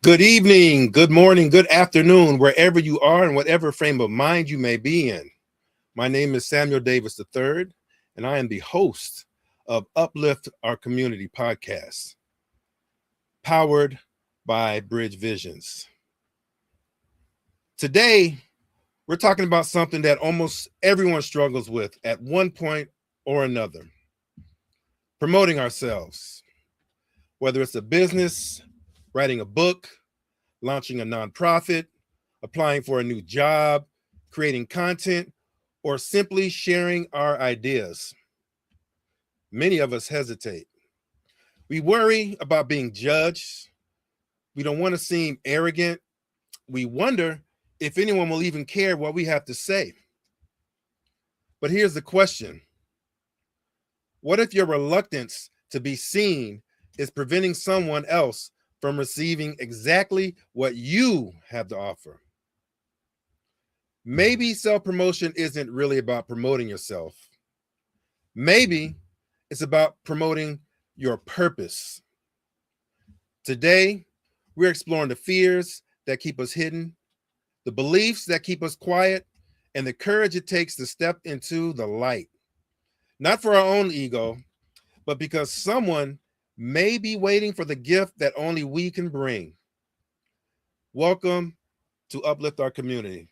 Good evening, good morning, good afternoon, wherever you are and whatever frame of mind you may be in. My name is Samuel Davis III, and I am the host of Uplift, our community podcast, powered by Bridge Visions. Today, we're talking about something that almost everyone struggles with at one point or another: promoting ourselves, whether it's a business, writing a book, launching a nonprofit, applying for a new job, creating content, or simply sharing our ideas. Many of us hesitate. We worry about being judged. We don't want to seem arrogant. We wonder if anyone will even care what we have to say. But here's the question: what if your reluctance to be seen is preventing someone else from receiving exactly what you have to offer? Maybe self-promotion isn't really about promoting yourself. Maybe it's about promoting your purpose. Today, we're exploring the fears that keep us hidden, the beliefs that keep us quiet, and the courage it takes to step into the light. Not for our own ego, but because someone may be waiting for the gift that only we can bring. Welcome to Uplift Our Community.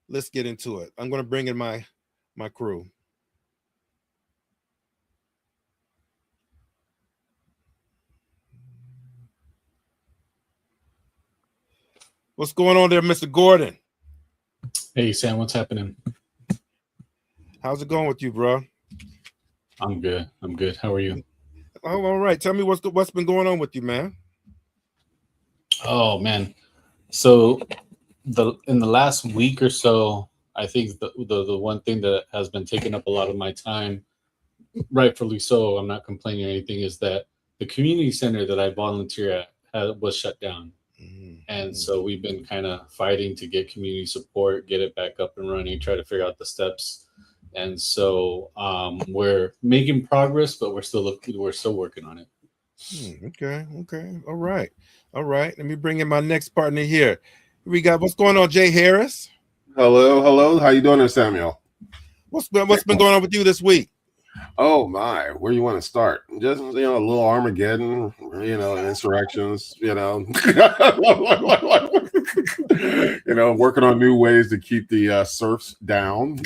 Let's get into it. I'm going to bring in my crew. What's going on there, Mr. Gordon? Hey, Sam, what's happening? How's it going with you, bro? I'm good. How are you? Oh, all right. Tell me what's been going on with you, man. Oh, man. So in the last week or so, I think the one thing that has been taking up a lot of my time, rightfully so, I'm not complaining or anything, is that the community center that I volunteer at was shut down. And so we've been kind of fighting to get community support, get it back up and running, try to figure out the steps. And so we're making progress, but we're still working on it. Okay. All right. Let me bring in my next partner here. We got, what's going on, Jay Harris? Hello. How you doing there, Samuel? What's been going on with you this week? Oh my, where you want to start? Just a little Armageddon, insurrections, working on new ways to keep the serfs down.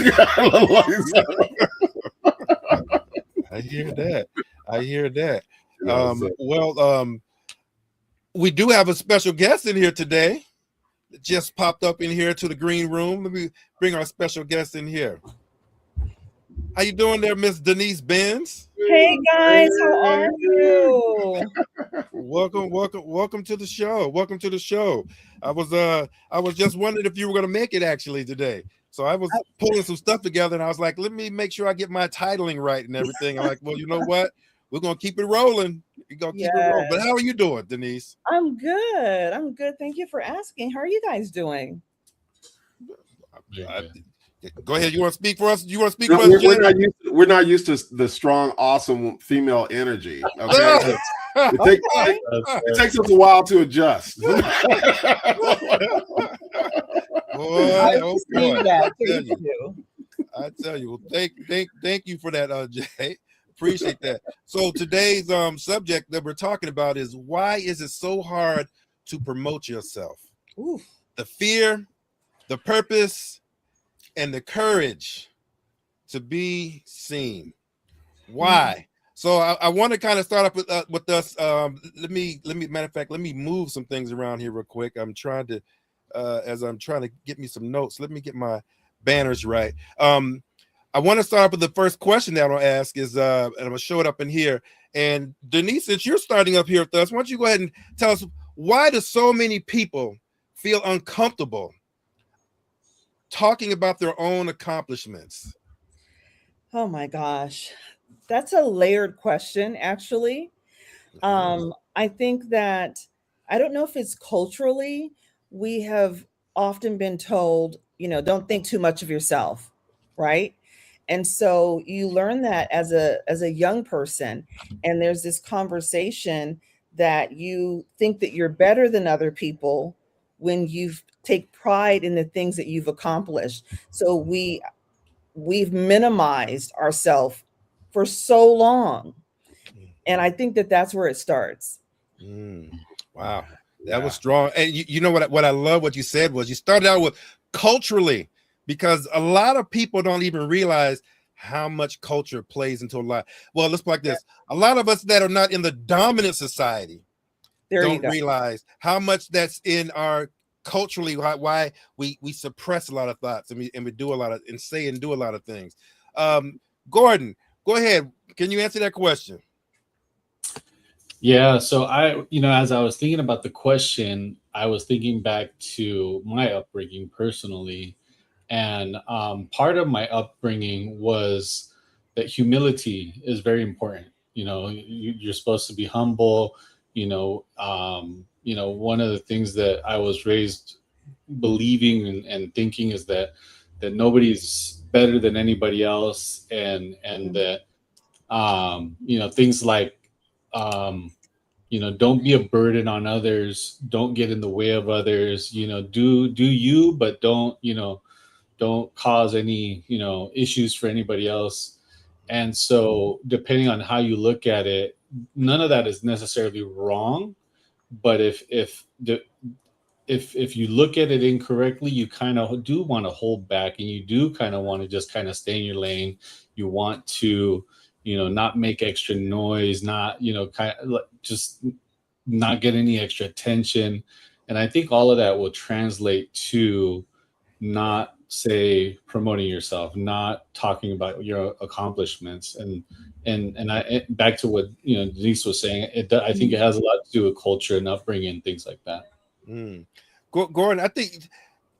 I hear that. We do have a special guest in here today. It just popped up in here to the green room. Let me bring our special guest in here. How you doing there, Miss Denise Benz? Hey guys, how are you? Welcome to the show. I was just wondering if you were going to make it actually today. So I was pulling some stuff together, and I was like, let me make sure I get my titling right and everything. I'm like, well, you know what? We're gonna keep it rolling. We're gonna keep it rolling. But how are you doing, Denise? I'm good. Thank you for asking. How are you guys doing? Go ahead. You want to speak for us? We're not used to the strong, awesome female energy. Okay, it takes us a while to adjust. Boy, I tell you. Well, thank you for that, Jay. Appreciate that. So today's subject that we're talking about is, why is it so hard to promote yourself? Oof. The fear, the purpose, and the courage to be seen. Why? So I want to kind of start up with us. Let me move some things around here real quick. I'm trying to get me some notes. Let me get my banners right. I want to start up with the first question that I'll ask is, and I'm gonna show it up in here. And Denise, since you're starting up here with us, why don't you go ahead and tell us, why do so many people feel uncomfortable talking about their own accomplishments? Oh my gosh, that's a layered question, actually. I think that, I don't know if it's culturally, we have often been told, don't think too much of yourself, right? And so you learn that as a young person, and there's this conversation that you think that you're better than other people when you take pride in the things that you've accomplished. So we've minimized ourselves for so long. And I think that that's where it starts. Wow. That Yeah. was strong. And you know what I love what you said was you started out with culturally, because a lot of people don't even realize how much culture plays into a lot. Well, let's put it like this. A lot of us that are not in the dominant society There you don't go. realize how much that's in our culturally, why we suppress a lot of thoughts, and we do a lot of, and say and do a lot of things. Gordon, go ahead. Can you answer that question? Yeah, so as I was thinking about the question, I was thinking back to my upbringing personally, and part of my upbringing was that humility is very important. You're supposed to be humble. One of the things that I was raised believing and thinking is that nobody's better than anybody else, and that things like um, don't be a burden on others, don't get in the way of others, do you, but don't cause any issues for anybody else. And so depending on how you look at it, none of that is necessarily wrong, but if you look at it incorrectly, you kind of do want to hold back, and you do kind of want to just kind of stay in your lane. You want to not make extra noise, not kind of just not get any extra attention. And I think all of that will translate to not, say, promoting yourself, not talking about your accomplishments. And I, back to what Denise was saying, I think it has a lot to do with culture and upbringing and things like that. Gordon, I think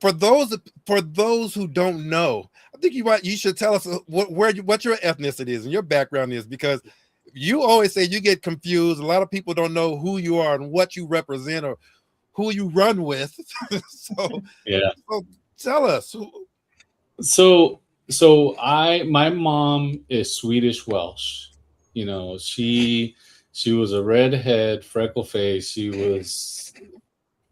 for those who don't know, I think you should tell us what your ethnicity is and your background is, because you always say you get confused. A lot of people don't know who you are and what you represent or who you run with. So tell us. So my mom is Swedish Welsh. She was a redhead, freckle face. She was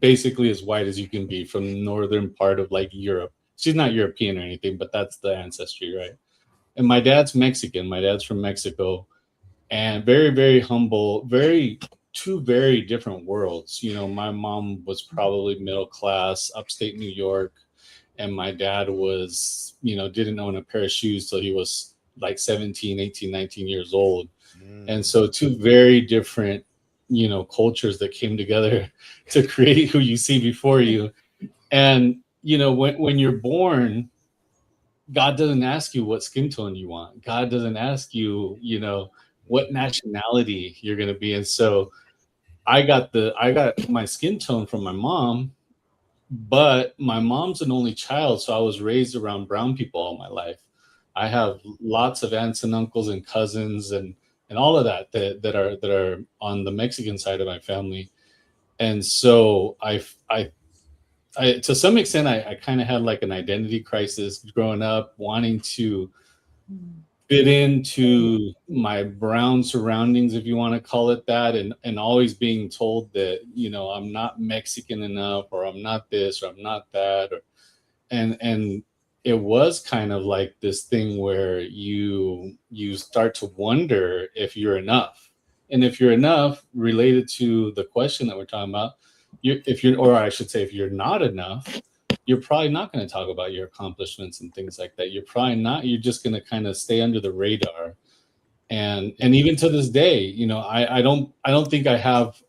basically as white as you can be, from the northern part of like Europe. She's not European or anything, but that's the ancestry, right? And my dad's Mexican. My dad's from Mexico, and very, very humble, two very different worlds. My mom was probably middle class, upstate New York, and my dad was, didn't own a pair of shoes till he was like 17, 18, 19 years old. And so two very different cultures that came together to create who you see before you. And when you're born, God doesn't ask you what skin tone you want. God doesn't ask you what nationality you're going to be. And so I got my skin tone from my mom, but my mom's an only child, so I was raised around brown people all my life. I have lots of aunts and uncles and cousins and all of that are on the Mexican side of my family. And so I to some extent I kind of had like an identity crisis growing up, wanting to fit into my brown surroundings, if you want to call it that, and always being told that I'm not Mexican enough, or I'm not this, or I'm not that, and it was kind of like this thing where you start to wonder if you're enough. And if you're enough, related to the question that we're talking about, if you're not enough, you're probably not going to talk about your accomplishments and things like that. You're just going to kind of stay under the radar. And even to this day, I don't think I have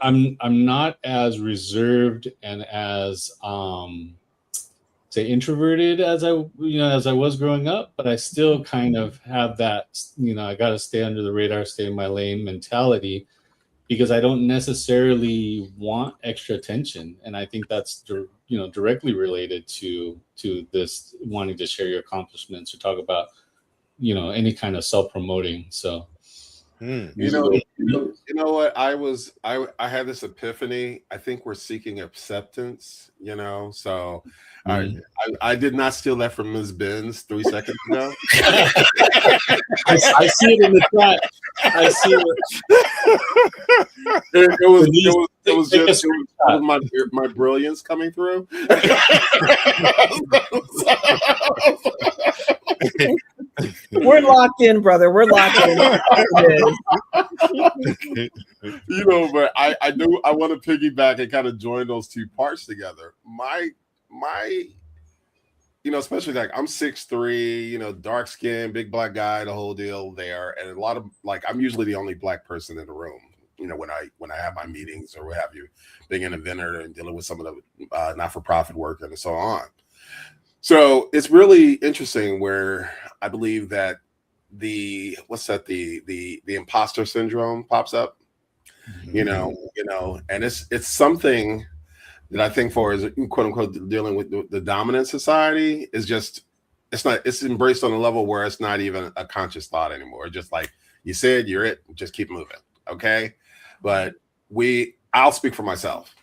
I'm not as reserved and as say introverted as I was growing up, but I still kind of have that I got to stay under the radar, stay in my lane mentality, because I don't necessarily want extra attention. And I think that's directly related to this wanting to share your accomplishments or talk about any kind of self-promoting. So Mm. You know what? I had this epiphany. I think we're seeking acceptance, So I did not steal that from Ms. Benz 3 seconds ago. I see it in the chat. I see it. It was just my brilliance coming through. We're locked in, brother. We're locked in. But I want to piggyback and kind of join those two parts together. My especially like I'm 6'3", dark skin, big black guy, the whole deal there. And a lot of I'm usually the only black person in the room, when I have my meetings or what have you, being an inventor and dealing with some of the not-for-profit work and so on. So it's really interesting where I believe that the imposter syndrome pops up, and it's something that I think for is quote unquote dealing with the dominant society is just, it's embraced on a level where it's not even a conscious thought anymore. It's just like you said, you're it, just keep moving. Okay. But I'll speak for myself.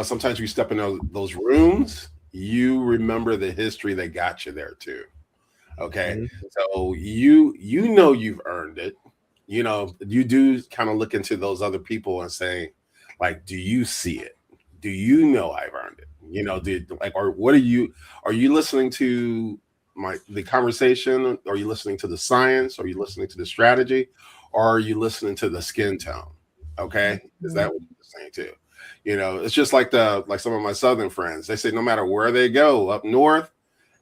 Sometimes you step in those rooms, you remember the history that got you there too. Okay. Mm-hmm. So you've earned it. You do kind of look into those other people and say, like, do you see it? Do you know I've earned it? Or what are you listening to the conversation? Are you listening to the science? Are you listening to the strategy? Or are you listening to the skin tone? Okay. Is that what you're saying too? It's just like some of my Southern friends, they say, no matter where they go up north,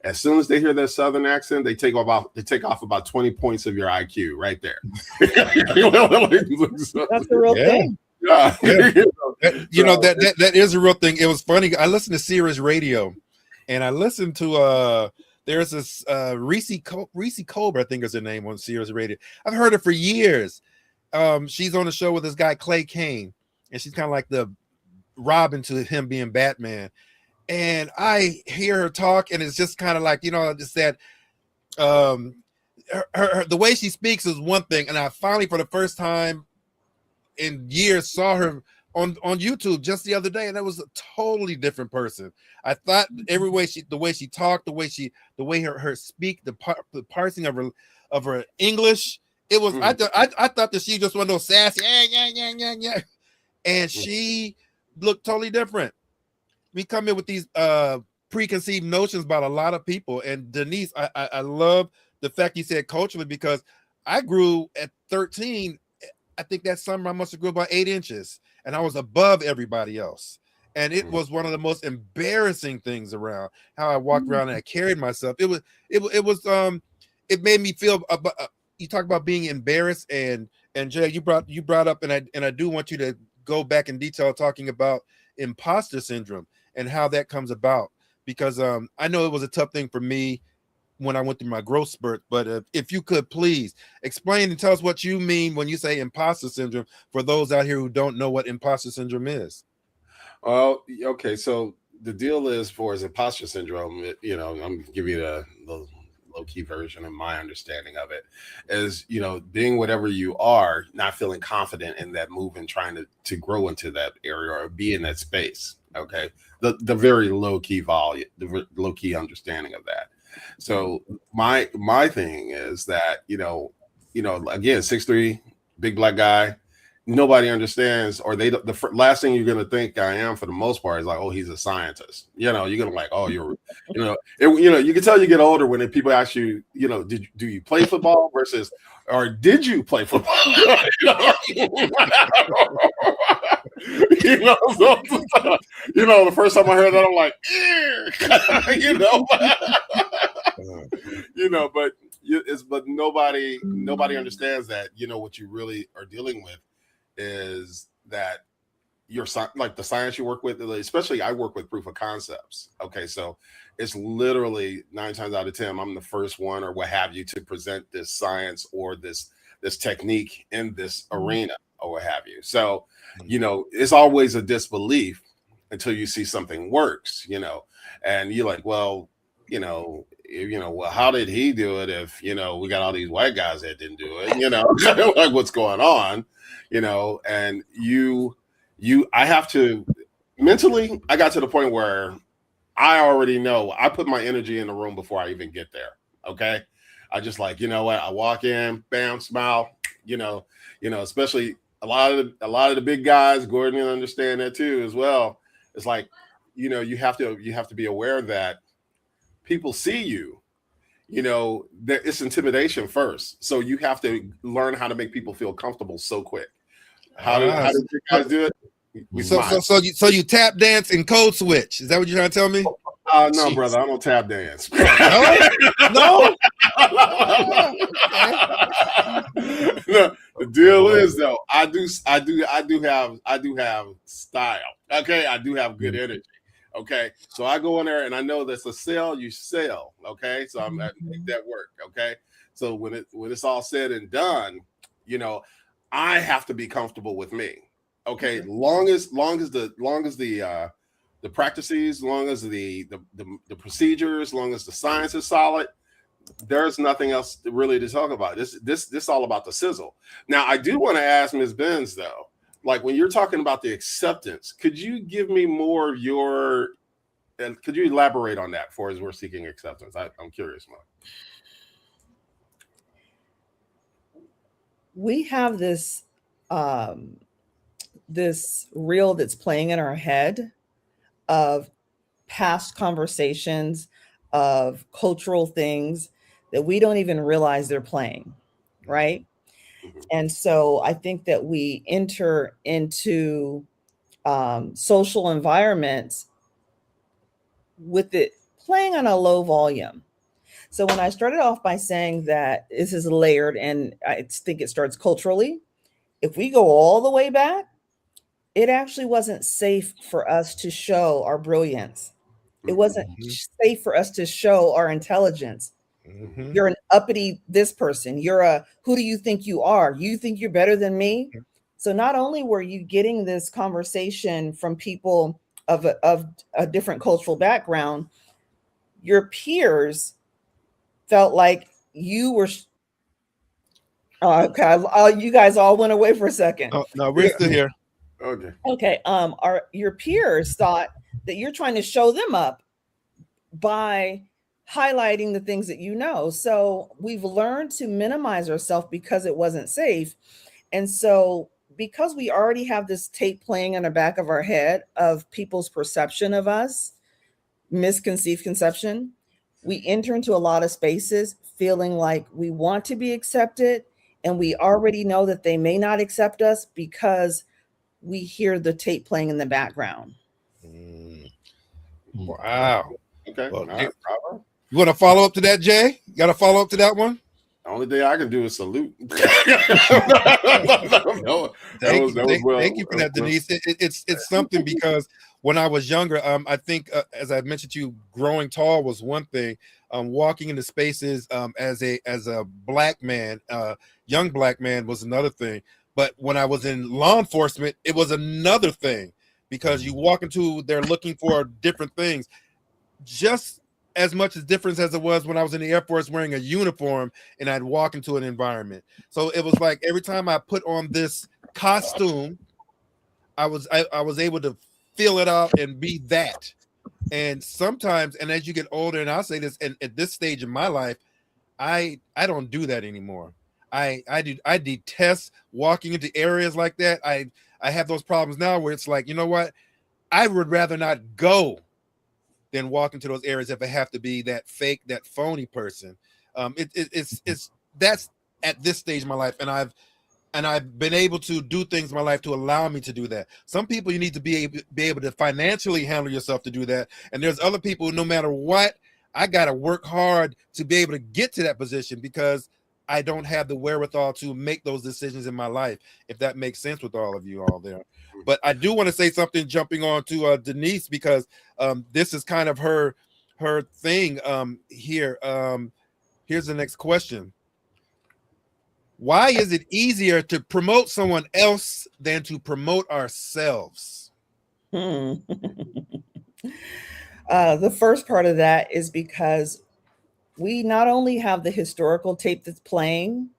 as soon as they hear their Southern accent, they take off about 20 points of your IQ right there. That's the real thing. Yeah. That is a real thing. It was funny. I listened to Sirius Radio, and I listened to there's this Reese Colbert, I think is her name, on Sirius Radio. I've heard her for years. She's on the show with this guy Clay Kane, and she's kind of like the Robin to him being Batman. And I hear her talk, and it's just kind of like, just that her the way she speaks is one thing. And I finally, for the first time in years, saw her on YouTube just the other day, and that was a totally different person. I thought the way she talked, the way her speak, the parsing of her English, it was I thought that she just one of those sassy yeah, and she looked totally different. We come in with these preconceived notions about a lot of people. And Denise, I love the fact you said culturally, because I grew at 13. I think that summer I must have grew about 8 inches, and I was above everybody else. And it was one of the most embarrassing things around, how I walked around and I carried myself. It made me feel. You talk about being embarrassed, and Jay, you brought up, and I do want you to go back in detail talking about imposter syndrome and how that comes about, because I know it was a tough thing for me when I went through my growth spurt. But if you could please explain and tell us what you mean when you say imposter syndrome, for those out here who don't know what imposter syndrome is. Well, okay, so the deal is for imposter syndrome, I'm gonna give you the low-key version of my understanding of it, is being whatever you are, not feeling confident in that move and trying to grow into that area or be in that space. Okay, the very low-key volume, the low-key understanding of that. So my thing is that again, 6'3", big black guy, nobody understands, or the last thing you're going to think I am for the most part is like, oh, he's a scientist. You're going to like, oh, you're, you can tell you get older when people ask you, do you play football versus, or did you play football? The first time I heard that, I'm like, but nobody understands that, what you really are dealing with is that you're like the science you work with, especially I work with proof of concepts. Okay. So it's literally 9 times out of 10, I'm the first one or what have you to present this science or this technique in this arena or what have you. So, it's always a disbelief until you see something works, and you're like, well, well, how did he do it if, we got all these white guys that didn't do it, like what's going on, and I have to mentally, I got to the point where I already know I put my energy in the room before I even get there. Okay. I just like, what, I walk in, bam, smile, especially a lot of the big guys, Gordon will understand that too as well. It's like, you have to be aware that people see you, that it's intimidation first. So you have to learn how to make people feel comfortable so quick. How did you guys do it? So you tap dance and code switch. Is that what you're trying to tell me? No, brother, I don't tap dance. No. No, the deal is though, I do have style. Okay, I do have good energy. Okay, so I go in there and I know that's a sell. You sell. Okay, so I'm at make that work. Okay, so when it's all said and done, I have to be comfortable with me. Okay, long as the practices, long as the procedures, long as the science is solid, there's nothing else really to talk about. This all about the sizzle. Now, I do want to ask Ms. Benz though, like when you're talking about the acceptance, could you give me more of could you elaborate on that for as we're seeking acceptance? I'm curious, Mom. We have this this reel that's playing in our head of past conversations, of cultural things that we don't even realize they're playing, right? And so I think that we enter into social environments with it playing on a low volume. So when I started off by saying that this is layered, and I think it starts culturally, if we go all the way back, it actually wasn't safe for us to show our brilliance. It wasn't safe for us to show our intelligence. You're an uppity this person. Who do you think you are? You think you're better than me? So not only were you getting this conversation from people of a different cultural background, your peers felt like you were okay. You guys all went away for a second. Oh, no, we're still here. Okay. Your peers thought that you're trying to show them up by highlighting the things that you know. So we've learned to minimize ourselves because it wasn't safe. And so because we already have this tape playing in the back of our head of people's perception of us, misconceived conception, we enter into a lot of spaces feeling like we want to be accepted, and we already know that they may not accept us because we hear the tape playing in the background. Wow. Okay. Well, right. You want to follow up to that, Jay? You got to follow up to that one? The only thing I can do is salute. Thank you for that, Denise. It's something because when I was younger, I think as I mentioned to you, growing tall was one thing. Walking into spaces as a black man, young black man was another thing. But when I was in law enforcement, it was another thing because you walk into, they're looking for different things. Just as much as difference as it was when I was in the Air Force wearing a uniform and I'd walk into an environment. So it was like every time I put on this costume, I was able to fill it out and be that. And sometimes, and as you get older, and I'll say this, and at this stage in my life, I don't do that anymore. I detest walking into areas like that. I have those problems now where it's like, you know what? I would rather not go than walk into those areas if I have to be that fake, that phony person. It's that's at this stage of my life, and I've been able to do things in my life to allow me to do that. Some people you need to be able to financially handle yourself to do that, and there's other people no matter what, I got to work hard to be able to get to that position because I don't have the wherewithal to make those decisions in my life, if that makes sense with all of you all there. But I do want to say something jumping on to Denise, because this is kind of her thing here. Here's the next question. Why is it easier to promote someone else than to promote ourselves? The first part of that is because we not only have the historical tape that's playing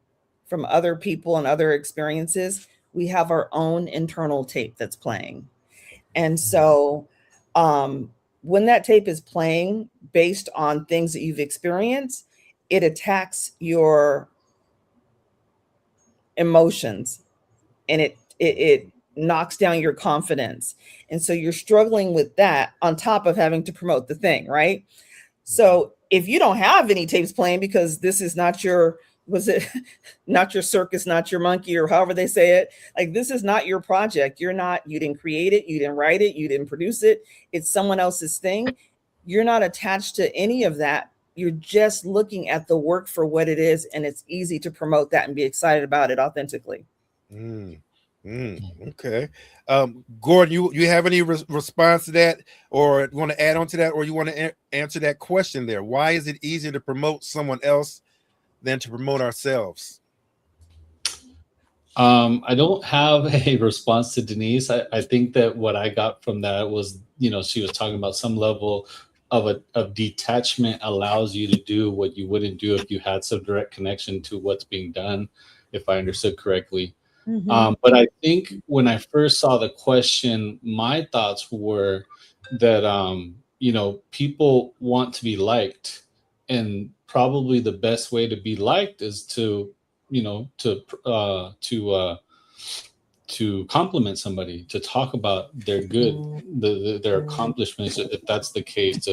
from other people and other experiences, we have our own internal tape that's playing. And so when that tape is playing based on things that you've experienced, it attacks your emotions, and it knocks down your confidence. And so you're struggling with that on top of having to promote the thing, right? So if you don't have any tapes playing because this is not your, was it not your circus, not your monkey, or however they say it, like this is not your project. You're not, you didn't create it, you didn't write it, you didn't produce it. It's someone else's thing. You're not attached to any of that. You're just looking at the work for what it is, and it's easy to promote that and be excited about it authentically. Okay. Gordon, you have any response to that, or want to add on to that, or you want to answer that question there? Why is it easier to promote someone else than to promote ourselves? I don't have a response to Denise. I think that what I got from that was, she was talking about some level of detachment allows you to do what you wouldn't do if you had some direct connection to what's being done, if I understood correctly. But I think when I first saw the question, my thoughts were that, people want to be liked, and probably the best way to be liked is to compliment somebody, to talk about their their accomplishments, if that's the case,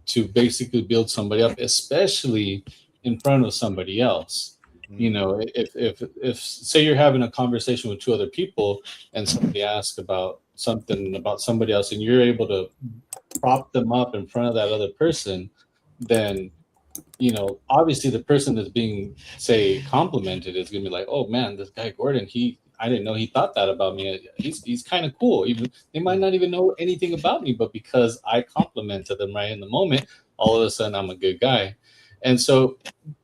to basically build somebody up, especially in front of somebody else. If say you're having a conversation with two other people and somebody asks about something about somebody else and you're able to prop them up in front of that other person, then obviously the person that's being, say, complimented is gonna be like, oh man, this guy Gordon, I didn't know he thought that about me. He's kind of cool. Even they might not even know anything about me, but because I complimented them right in the moment, all of a sudden I'm a good guy. And so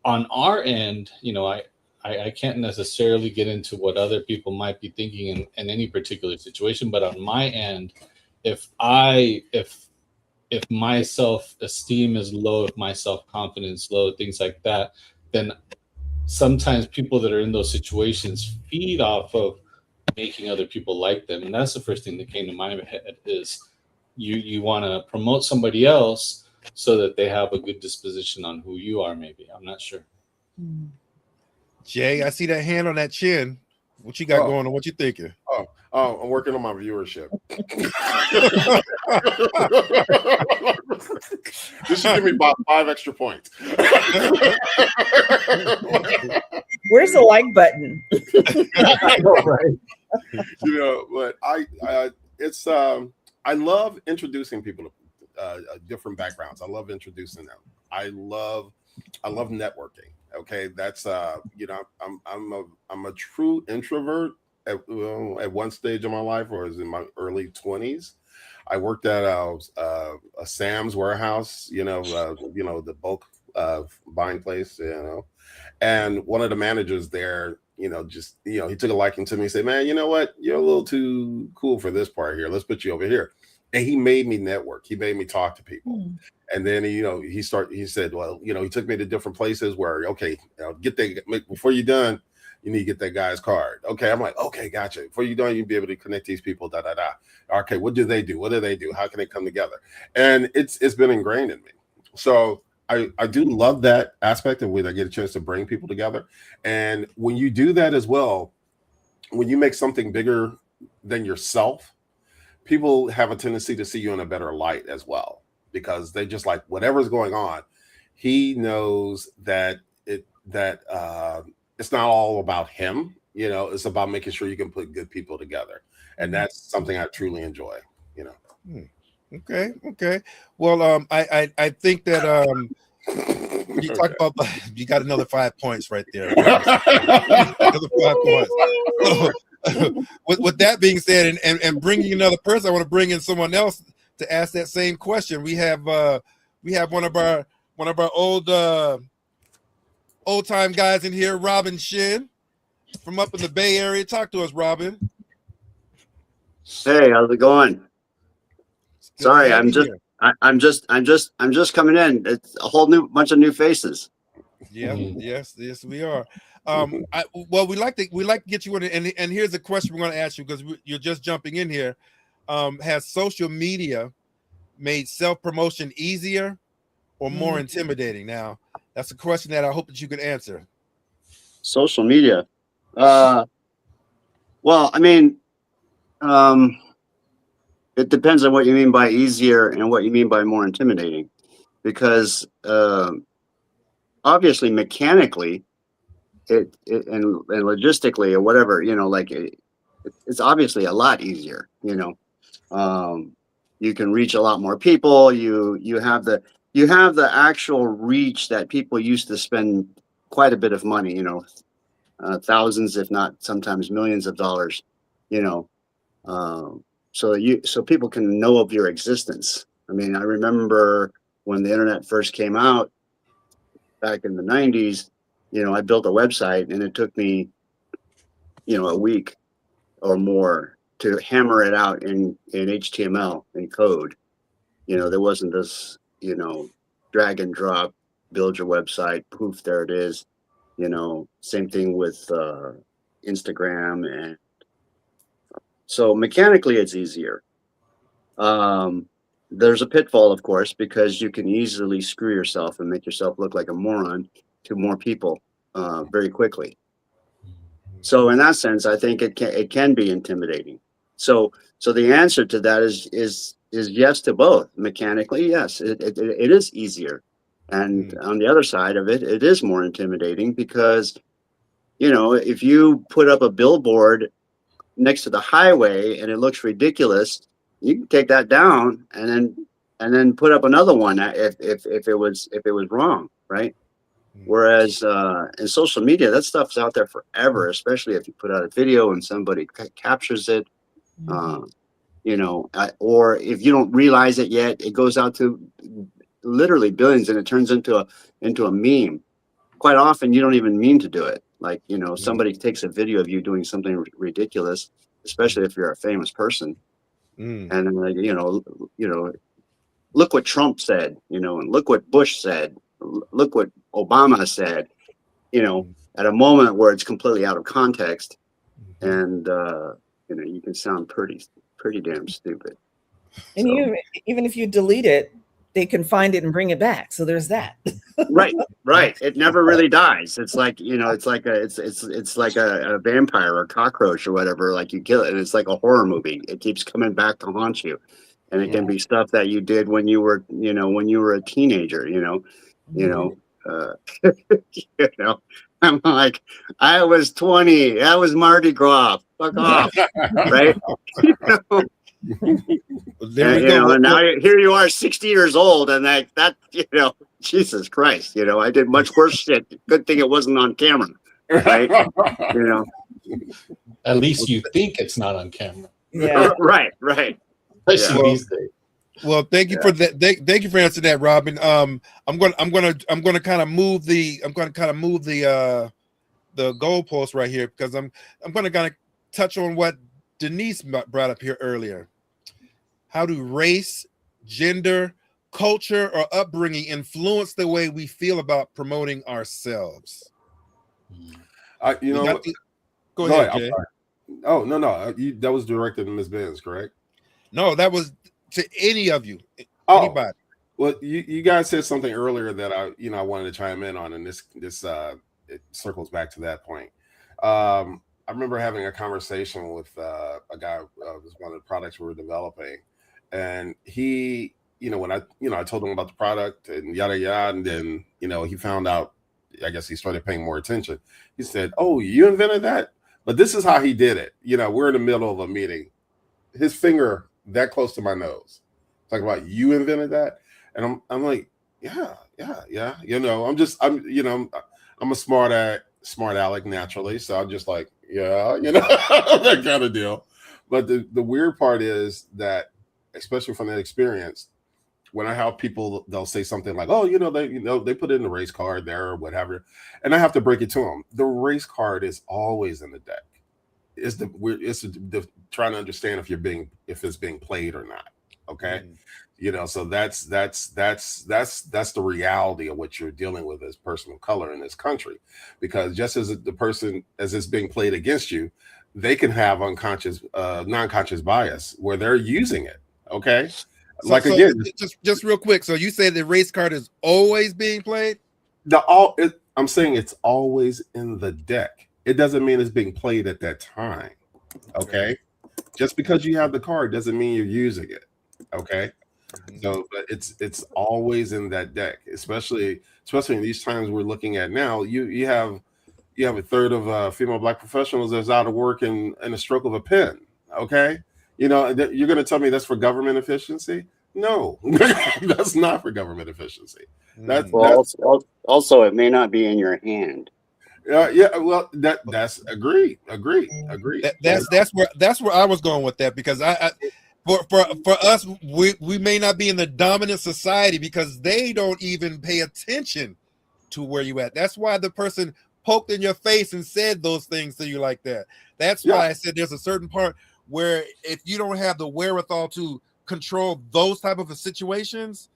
on our end, I can't necessarily get into what other people might be thinking in any particular situation, but on my end, if my self-esteem is low, if my self-confidence is low, things like that, then sometimes people that are in those situations feed off of making other people like them. And that's the first thing that came to my head is you want to promote somebody else so that they have a good disposition on who you are, maybe. I'm not sure. Jay, I see that hand on that chin. What you got going on? What you thinking? I'm working on my viewership. This should give me about 5 extra points. Where's the like button? I know, right? But I love introducing people to different backgrounds. I love introducing them. I love networking. Okay, that's I'm a true introvert at one stage of my life, or is in my early 20s. I worked at a Sam's warehouse, the bulk buying place, and one of the managers there, he took a liking to me and said, man, you know what? You're a little too cool for this part here. Let's put you over here. And he made me network. He made me talk to people. And then, he said, well, he took me to different places where, okay, before you're done, you need to get that guy's card. Okay. I'm like, okay, gotcha. Before you're done, you'll be able to connect these people, Okay. What do they do? What do they do? How can they come together? And it's been ingrained in me. So I do love that aspect of where I get a chance to bring people together. And when you do that as well, when you make something bigger than yourself, people have a tendency to see you in a better light as well, because they just like whatever's going on. He knows that it's not all about him. It's about making sure you can put good people together. And that's something I truly enjoy, Okay. Well, I think that you talk about, you got another 5 points right there. Another 5 points. With that being said, and bringing another person, I want to bring in someone else to ask that same question. We have one of our old time guys in here, Robin Shin, from up in the Bay Area. Talk to us, Robin. Hey, how's it going? Sorry, I'm I'm just coming in. It's a whole new bunch of new faces. Yeah, yes, we are. Well, we like to get you in, and here's a question we're going to ask you because you're just jumping in here. Has social media made self-promotion easier or more intimidating? Now, that's a question that I hope that you could answer. Social media. Well, I mean, it depends on what you mean by easier and what you mean by more intimidating, because obviously mechanically and logistically or whatever, like it's obviously a lot easier. You can reach a lot more people. You have the actual reach that people used to spend quite a bit of money, thousands, if not sometimes millions of dollars, so people can know of your existence. I mean, I remember when the internet first came out back in the 90s, I built a website and it took me, a week or more to hammer it out in HTML and code. There wasn't this, drag and drop, build your website, poof, there it is. Same thing with Instagram. And so mechanically it's easier. There's a pitfall, of course, because you can easily screw yourself and make yourself look like a moron to more people very quickly. So in that sense, I think it can be intimidating. So the answer to that is yes to both. Mechanically, yes, it is easier. And on the other side of it, it is more intimidating because, if you put up a billboard next to the highway and it looks ridiculous, you can take that down and then put up another one if it was wrong, right? Whereas in social media, that stuff's out there forever, especially if you put out a video and somebody captures it, or if you don't realize it yet, it goes out to literally billions and it turns into a meme. Quite often, you don't even mean to do it. Like, somebody takes a video of you doing something ridiculous, especially if you're a famous person. And then, look what Trump said, and look what Bush said. Look what Obama said, at a moment where it's completely out of context, and you can sound pretty damn stupid. And even if you delete it, they can find it and bring it back. So there's that. Right. It never really dies. It's like it's like a vampire or a cockroach or whatever. Like you kill it, and it's like a horror movie. It keeps coming back to haunt you, and it can be stuff that you did when you were a teenager. I'm like, I was 20. That was Mardi Gras. Fuck off, right? And now here you are, 60 years old, and that Jesus Christ, I did much worse shit. Good thing it wasn't on camera, right? At least you think it's not on camera. Yeah. Right. Especially these days. Well, thank you for that. Thank you for answering that, Robin. I'm going to kind of move the goalpost right here because I'm going to kind of touch on what Denise brought up here earlier. How do race, gender, culture, or upbringing influence the way we feel about promoting ourselves? Go ahead, Jay. Oh, no. That was directed to Ms. Benz, correct? No, that was to any of you. Anybody. Well, you guys said something earlier that I wanted to chime in on, and this it circles back to that point. I remember having a conversation with a guy was one of the products we were developing, and he, when I told him about the product and yada yada, and then he found out. I guess he started paying more attention. He said, "Oh, you invented that?" But this is how he did it. We're in the middle of a meeting, his finger that close to my nose, talking about you invented that, and I'm like, yeah. I'm a smart aleck naturally, so I'm just like, that kind of deal. But the weird part is that, especially from that experience, when I have people, they'll say something like, "Oh, they put in the race card there or whatever," and I have to break it to them. The race card is always in the deck. It's the trying to understand if it's being played or not. Okay, So that's the reality of what you're dealing with as person of color in this country, because just as the person as it's being played against you, they can have unconscious non-conscious bias where they're using it. Okay. So Again, just real quick. So you say the race card is always being played? I'm saying it's always in the deck. It doesn't mean it's being played at that time. Okay. Just because you have the card doesn't mean you're using it. Okay. So, but it's always in that deck, especially in these times we're looking at now. You have a third of female Black professionals that's out of work in a stroke of a pen. Okay. You're going to tell me that's for government efficiency? No, that's not for government efficiency. Also, it may not be in your hand. Yeah, well, that's agreed. That's where I was going with that, because for us, we may not be in the dominant society because they don't even pay attention to where you at. That's why the person poked in your face and said those things to you like that. That's why I said there's a certain part where if you don't have the wherewithal to control those type of situations,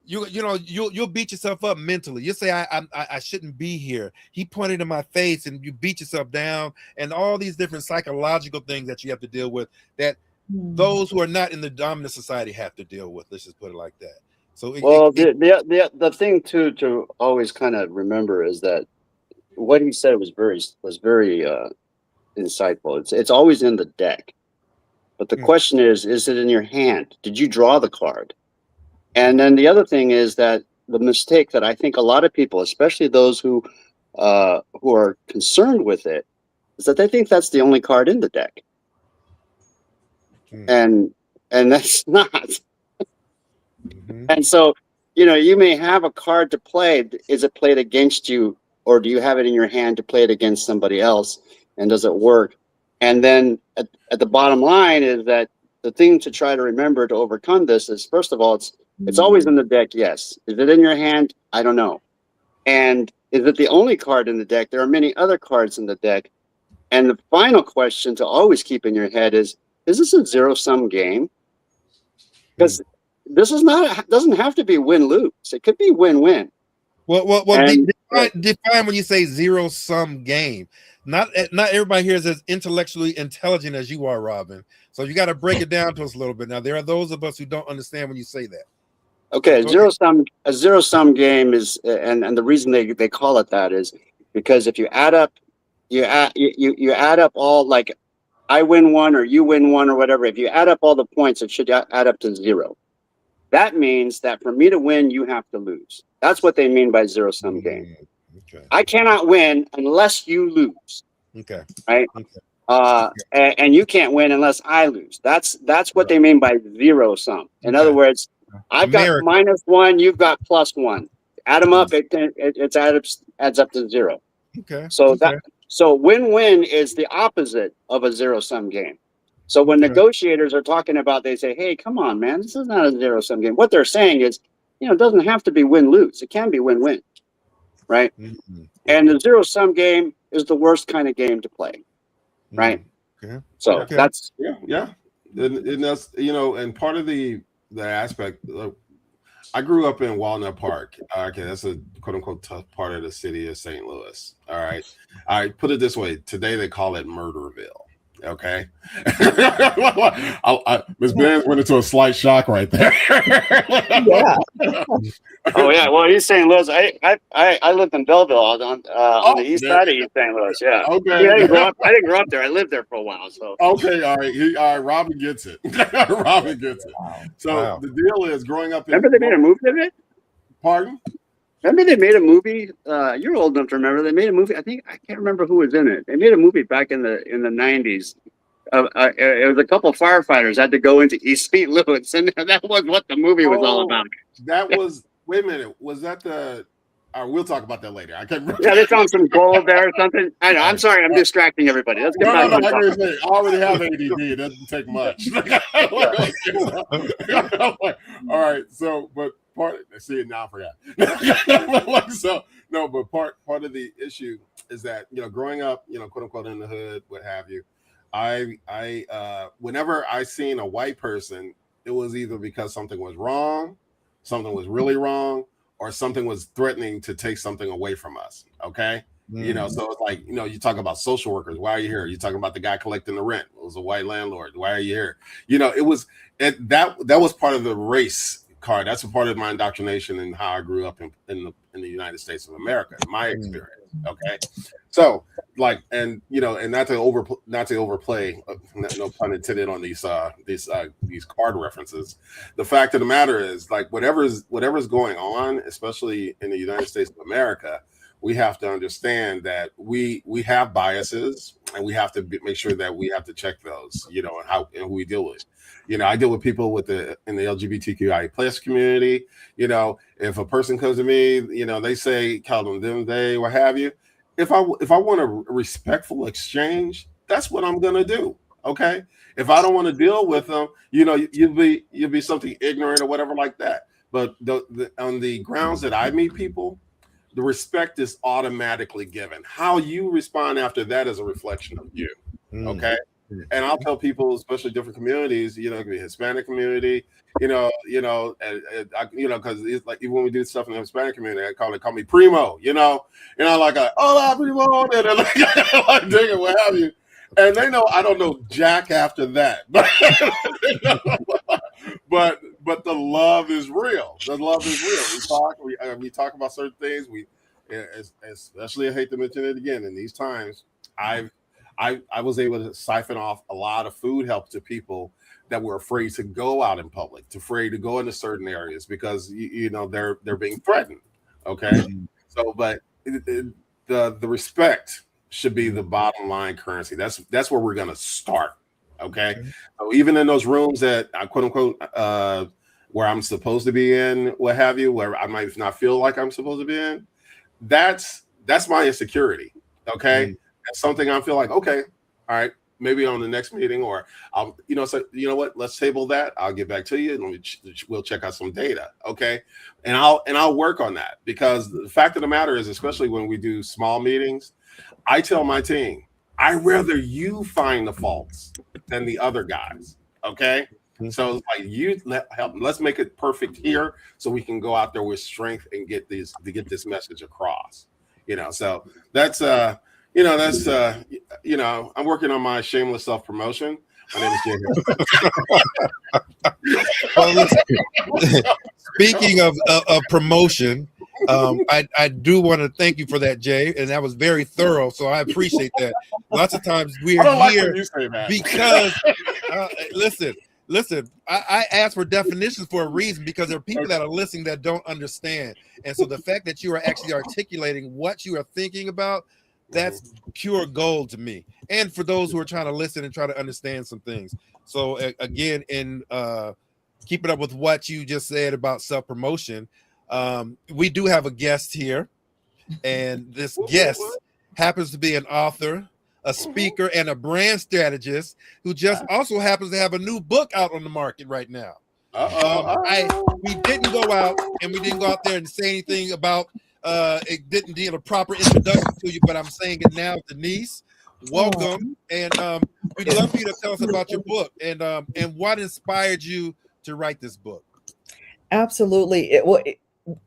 you'll beat yourself up mentally. You say I shouldn't be here. He pointed in my face, and you beat yourself down, and all these different psychological things that you have to deal with that those who are not in the dominant society have to deal with. Let's just put it like that. So the thing too to always kind of remember is that what he said was very insightful. It's always in the deck, but the question is it in your hand? Did you draw the card? And then the other thing is that the mistake that I think a lot of people, especially those who are concerned with it, is that they think that's the only card in the deck, and that's not. And so, you may have a card to play. Is it played against you, or do you have it in your hand to play it against somebody else? And does it work? And then at the bottom line is that the thing to try to remember to overcome this is, first of all, it's always in the deck. Yes. Is it in your hand? I don't know. And is it the only card in the deck? There are many other cards in the deck. And the final question to always keep in your head is this a zero-sum game? Because this doesn't have to be win-lose. It could be win-win. Well, define when you say zero-sum game. Not everybody here is as intellectually intelligent as you are, Robin. So you got to break it down to us a little bit. Now, there are those of us who don't understand when you say that. Okay, a zero-sum game is, and the reason they call it that is because if you add up, you add up all, like I win one or you win one or whatever. If you add up all the points, it should add up to 0. That means that for me to win, you have to lose. That's what they mean by zero-sum game. Okay. I cannot win unless you lose. Okay. Right. Okay. And you can't win unless I lose. That's what they mean by zero-sum. In other words, I've got -1, you've got +1. Add them up, it adds up to 0. Okay. So win-win is the opposite of a zero-sum game. So when negotiators are talking about, they say, hey, come on, man, this is not a zero-sum game. What they're saying is, it doesn't have to be win-lose. It can be win-win, right? And the zero-sum game is the worst kind of game to play, right? Okay. So that's and that's and part of the aspect. I grew up in Walnut Park. Okay, that's a quote unquote tough part of the city of St. Louis. All right, I put it this way: today they call it Murderville. Okay, Ms. Benz went into a slight shock right there. Yeah. Oh yeah, well, East St. Louis. I lived in Belleville on the east side of East St. Louis. Yeah. Okay. I didn't grow up there. I lived there for a while. So. Okay. All right. Robin gets it. Robin gets it. So the deal is, growing up. Remember they made a movie of it? Pardon? Remember they made a movie? You're old enough to remember. They made a movie. I can't remember who was in it. They made a movie back in the 90s. It was a couple firefighters had to go into East St. Louis, and that was what the movie was all about. That was. Wait a minute. Was that the? We'll talk about that later. I can't remember. Yeah, they found some gold there or something. I know. I'm sorry. I'm distracting everybody. Let's get back on topic. I already have ADD. It doesn't take much. All right. So, but see, now I forgot. But part of the issue is that growing up, quote unquote, in the hood, what have you. I whenever I seen a white person it was either because something was wrong, something was really wrong, or something was threatening to take something away from us. Okay. You know, so it's like, you know, you talk about social workers. Why are you here? You talking about the guy collecting the rent. It was a white landlord. Why are you here? You know, that was part of the race card. That's a part of my indoctrination and how I grew up in the United States of America, in my experience. Okay. So like, and you know, and not to overplay, no pun intended on these card references. The fact of the matter is, like, whatever's going on, especially in the United States of America, we have to understand that we have biases, and we have to make sure that we have to check those, you know, and who we deal with. You know, I deal with people in the LGBTQI plus community. You know, if a person comes to me, you know, they say, call them, they, what have you. If I want a respectful exchange, that's what I'm gonna do. Okay. If I don't want to deal with them, you know, you'll be something ignorant or whatever like that. But on the grounds that I meet people, the respect is automatically given. How you respond after that is a reflection of you. Okay. And I'll tell people, especially different communities, you know, it could be Hispanic community, and because it's like, even when we do stuff in the Hispanic community, I call me primo, like hola primo, and they're like, like dig it, what have you. And they know I don't know jack after that, but the love is real. The love is real. We talk about certain things. Especially, I hate to mention it again, in these times, I was able to siphon off a lot of food help to people that were afraid to go out in public, afraid to go into certain areas because they're being threatened. Okay, so but the respect should be the bottom line currency. That's where we're gonna start. Okay, so even in those rooms that I quote unquote where I'm supposed to be in, what have you, where I might not feel like I'm supposed to be in, that's my insecurity. Okay. That's something I feel like, okay, all right, maybe on the next meeting, or I'll, so you know what, let's table that. I'll get back to you and we'll check out some data. Okay. And I'll work on that, because the fact of the matter is, especially when we do small meetings, I tell my team, I'd rather you find the faults than the other guys. Okay. So it's like, let's make it perfect here so we can go out there with strength and get this message across. So that's I'm working on my shameless self-promotion. My name is Jay. Well, speaking of promotion, I do want to thank you for that, Jay, and that was very thorough. So I appreciate that. Lots of times we're here because listen. I asked for definitions for a reason, because there are people that are listening that don't understand, and so the fact that you are actually articulating what you are thinking about, that's pure gold to me, and for those who are trying to listen and try to understand some things. So again, in keeping up with what you just said about self-promotion, we do have a guest here, and this guest happens to be an author, a speaker, and a brand strategist who just also happens to have a new book out on the market right now. We didn't go out there and say anything about it, didn't deal a proper introduction to you, but I'm saying it now. Denise, welcome, and we'd love for you to tell us about your book and what inspired you to write this book. Absolutely.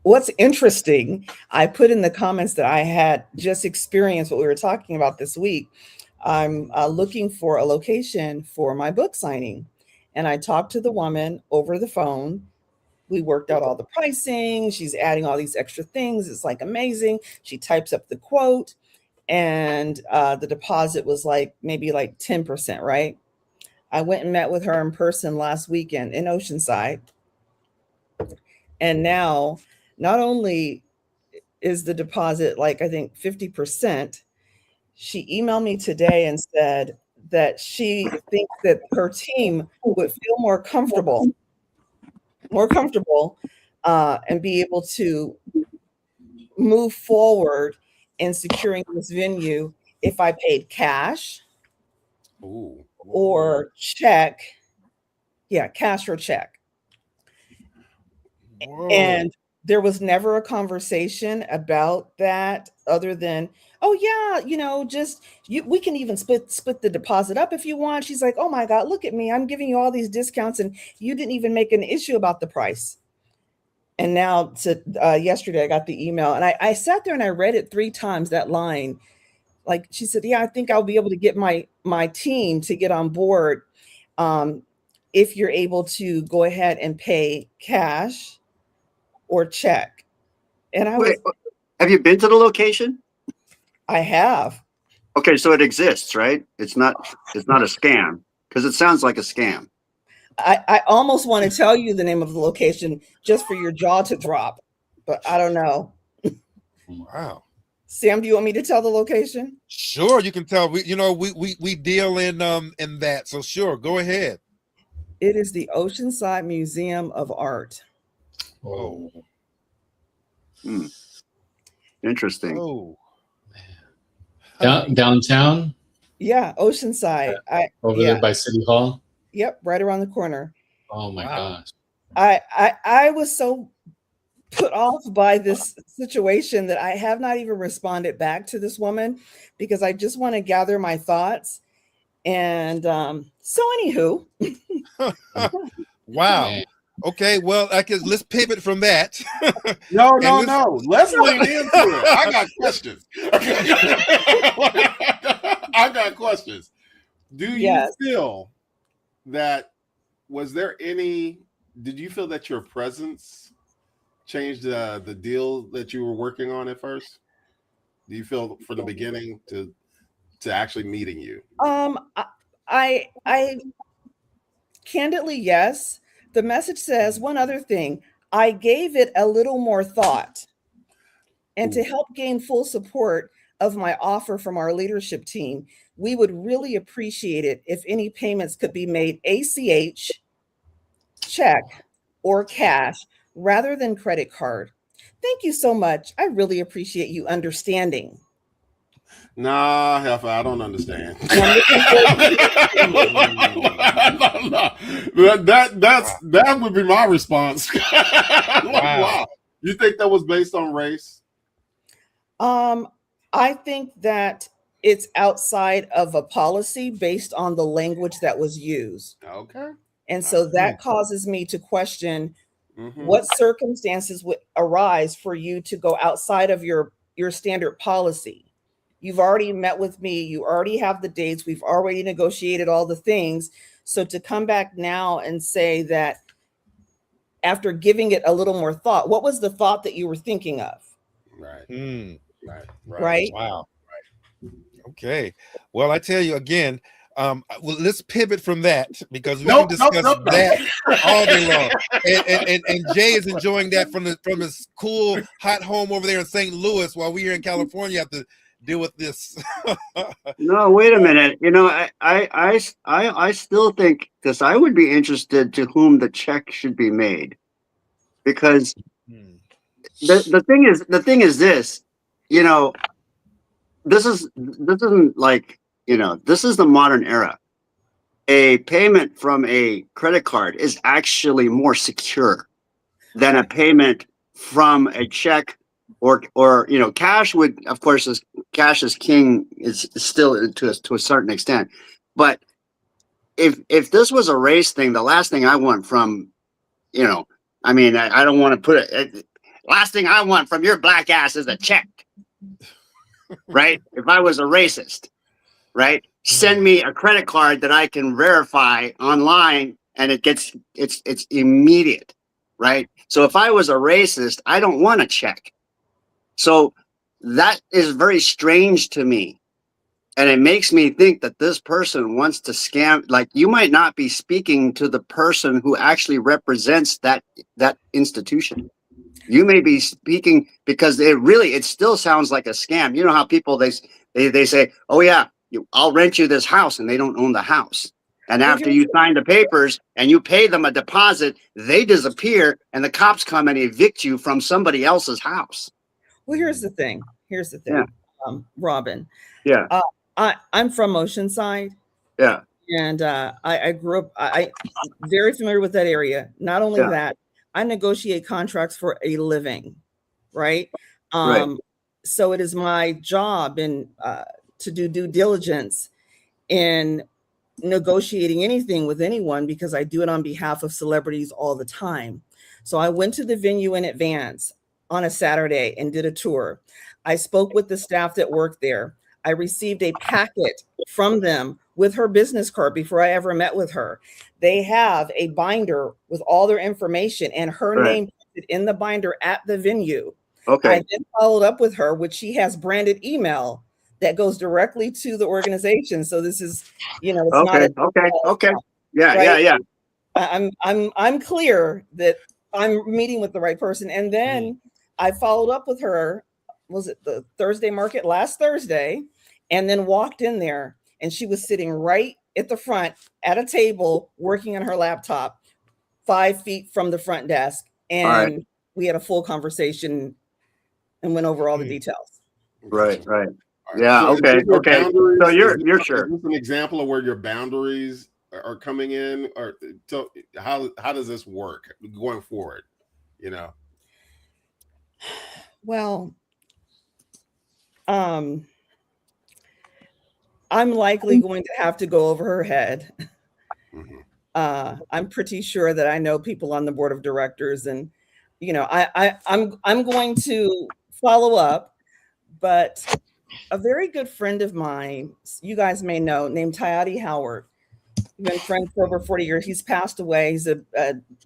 What's interesting, I put in the comments that I had just experienced what we were talking about this week. I'm looking for a location for my book signing, and I talked to the woman over the phone. We worked out all the pricing. She's adding all these extra things. It's like amazing. She types up the quote, and the deposit was maybe 10%, right? I went and met with her in person last weekend in Oceanside. And now, not only is the deposit I think 50%, she emailed me today and said that she thinks that her team would feel more comfortable and be able to move forward in securing this venue if I paid cash or check. Yeah, cash or check. Whoa. And there was never a conversation about that other than, oh yeah, just we can even split the deposit up if you want. She's like, oh my God, look at me. I'm giving you all these discounts and you didn't even make an issue about the price. And now yesterday I got the email and I sat there and I read it 3 times, that line. Like she said, yeah, I think I'll be able to get my team to get on board if you're able to go ahead and pay cash or check. And have you been to the location? I have. Okay, so it exists, right? It's not a scam, because it sounds like a scam. I almost want to tell you the name of the location just for your jaw to drop, but I don't know. Wow. Sam, do you want me to tell the location? Sure, you can tell. We deal in that. So sure, go ahead. It is the Oceanside Museum of Art. Oh. Interesting. Oh. Downtown? Yeah, Oceanside. Over there by City Hall? Yep, right around the corner. Oh my gosh. I was so put off by this situation that I have not even responded back to this woman because I just want to gather my thoughts. And so anywho. Wow. Man. Okay, well, let's pivot from that. No. Let's lean into it. I got questions. I got questions. Do you feel that did you feel that your presence changed the deal that you were working on at first? Do you feel from the beginning to actually meeting you? I candidly, yes. The message says one other thing. I gave it a little more thought. And to help gain full support of my offer from our leadership team, we would really appreciate it if any payments could be made ACH, check, or cash rather than credit card. Thank you so much. I really appreciate you understanding. Nah, Heifer, I don't understand. That would be my response. Wow. You think that was based on race? I think that it's outside of a policy based on the language that was used. Okay. And so that causes me to question what circumstances would arise for you to go outside of your standard policy. You've already met with me. You already have the dates. We've already negotiated all the things. So to come back now and say that after giving it a little more thought, what was the thought that you were thinking of? Right. Right. Wow. Right. Okay. Well, I tell you again, well, let's pivot from that because we can discuss that all day long. And Jay is enjoying that from his cool hot home over there in St. Louis, while we here in California have to deal with this. No, wait a minute. I still think this. I would be interested to whom the check should be made, because the thing is this. This isn't like. This is the modern era. A payment from a credit card is actually more secure than a payment from a check or cash would, of course, cash is king is still to a certain extent. But if this was a race thing, the last thing I want from, I don't want to put it. Last thing I want from your black ass is a check, right? If I was a racist. Right? Send me a credit card that I can verify online and it's immediate, right? So if I was a racist, I don't want a check. So that is very strange to me. And it makes me think that this person wants to scam. Like, you might not be speaking to the person who actually represents that institution. You may be speaking because it still sounds like a scam. You know how people, they say, oh yeah, I'll rent you this house, and they don't own the house. And after you sign the papers and you pay them a deposit, they disappear and the cops come and evict you from somebody else's house. Well, here's the thing. Yeah. Robin. Yeah. I'm from Oceanside. Yeah. And I grew up, I'm very familiar with that area. Not only that, I negotiate contracts for a living, right? Right. so it is my job to do due diligence in negotiating anything with anyone, because I do it on behalf of celebrities all the time. So I went to the venue in advance on a Saturday and did a tour. I spoke with the staff that worked there. I received a packet from them with her business card before I ever met with her. They have a binder with all their information and her Right. name in the binder at the venue. Okay. I then followed up with her, which she has branded email that goes directly to the organization. So this is, it's Okay. not Okay. Yeah. right? Yeah. I'm clear that I'm meeting with the right person. And then I followed up with her, was it the Thursday market last Thursday, and then walked in there and she was sitting right at the front at a table working on her laptop 5 feet from the front desk. And we had a full conversation and went over all the details. Right. All right. Yeah. So Okay. is your Okay. boundaries- So you're is sure. this an example of where your boundaries are coming in, or how does this work going forward? Well, I'm likely going to have to go over her head. I'm pretty sure that I know people on the board of directors, and I'm going to follow up. But a very good friend of mine, you guys may know, named Tyati Howard. We've been friends for over 40 years. He's passed away. He's a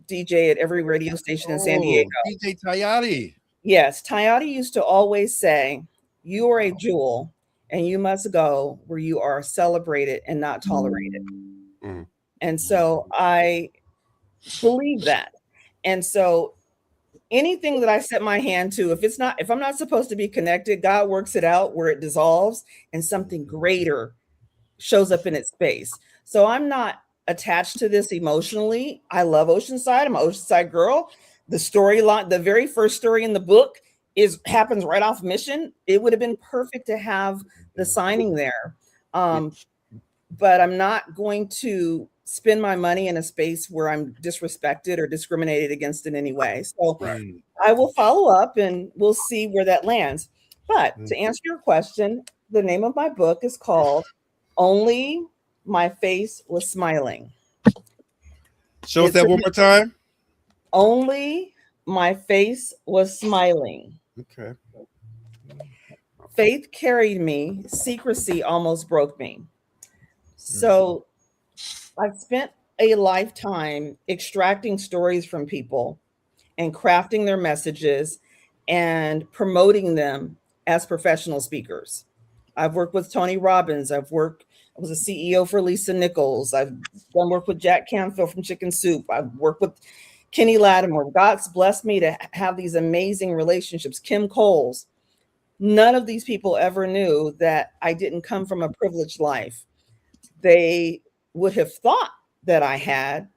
DJ at every radio station in San Diego. DJ Tayati. Yes, Tyati used to always say, "You are a jewel, and you must go where you are celebrated and not tolerated." And so I believe that. And so anything that I set my hand to, if I'm not supposed to be connected, God works it out where it dissolves and something greater shows up in its space. So I'm not attached to this emotionally. I love Oceanside. I'm an Oceanside girl. The storyline, the very first story in the book happens right off Mission. It would have been perfect to have the signing there. But I'm not going to spend my money in a space where I'm disrespected or discriminated against in any way. So I will follow up and we'll see where that lands. But to answer your question, the name of my book is called Only My Face Was Smiling. Show us that one more time. Only My Face Was Smiling. Okay. Faith carried me. Secrecy almost broke me. So I've spent a lifetime extracting stories from people and crafting their messages and promoting them as professional speakers. I've worked with Tony Robbins. I was a CEO for Lisa Nichols. I've done work with Jack Canfield from Chicken Soup. I've worked with Kenny Lattimore. God's blessed me to have these amazing relationships. Kim Coles. None of these people ever knew that I didn't come from a privileged life. They would have thought that I had.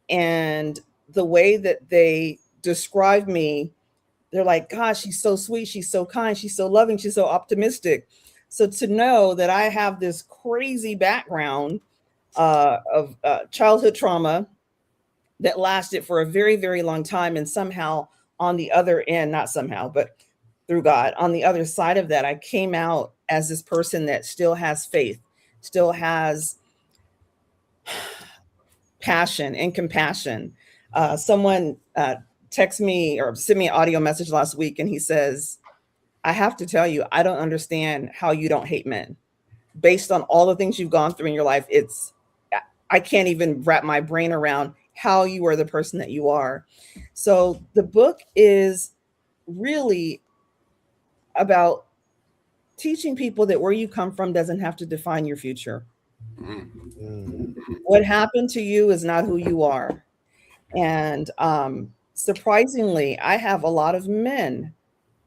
And the way that they describe me, they're like, gosh, she's so sweet. She's so kind. She's so loving. She's so optimistic. So to know that I have this crazy background of childhood trauma that lasted for a very, very long time. And somehow on the other end, not somehow, but through God, on the other side of that, I came out as this person that still has faith, still has passion and compassion. Someone texted me or sent me an audio message last week, and he says, I have to tell you, I don't understand how you don't hate men. Based on all the things you've gone through in your life, I can't even wrap my brain around how you are the person that you are. So the book is really about teaching people that where you come from doesn't have to define your future. What happened to you is not who you are. And surprisingly, I have a lot of men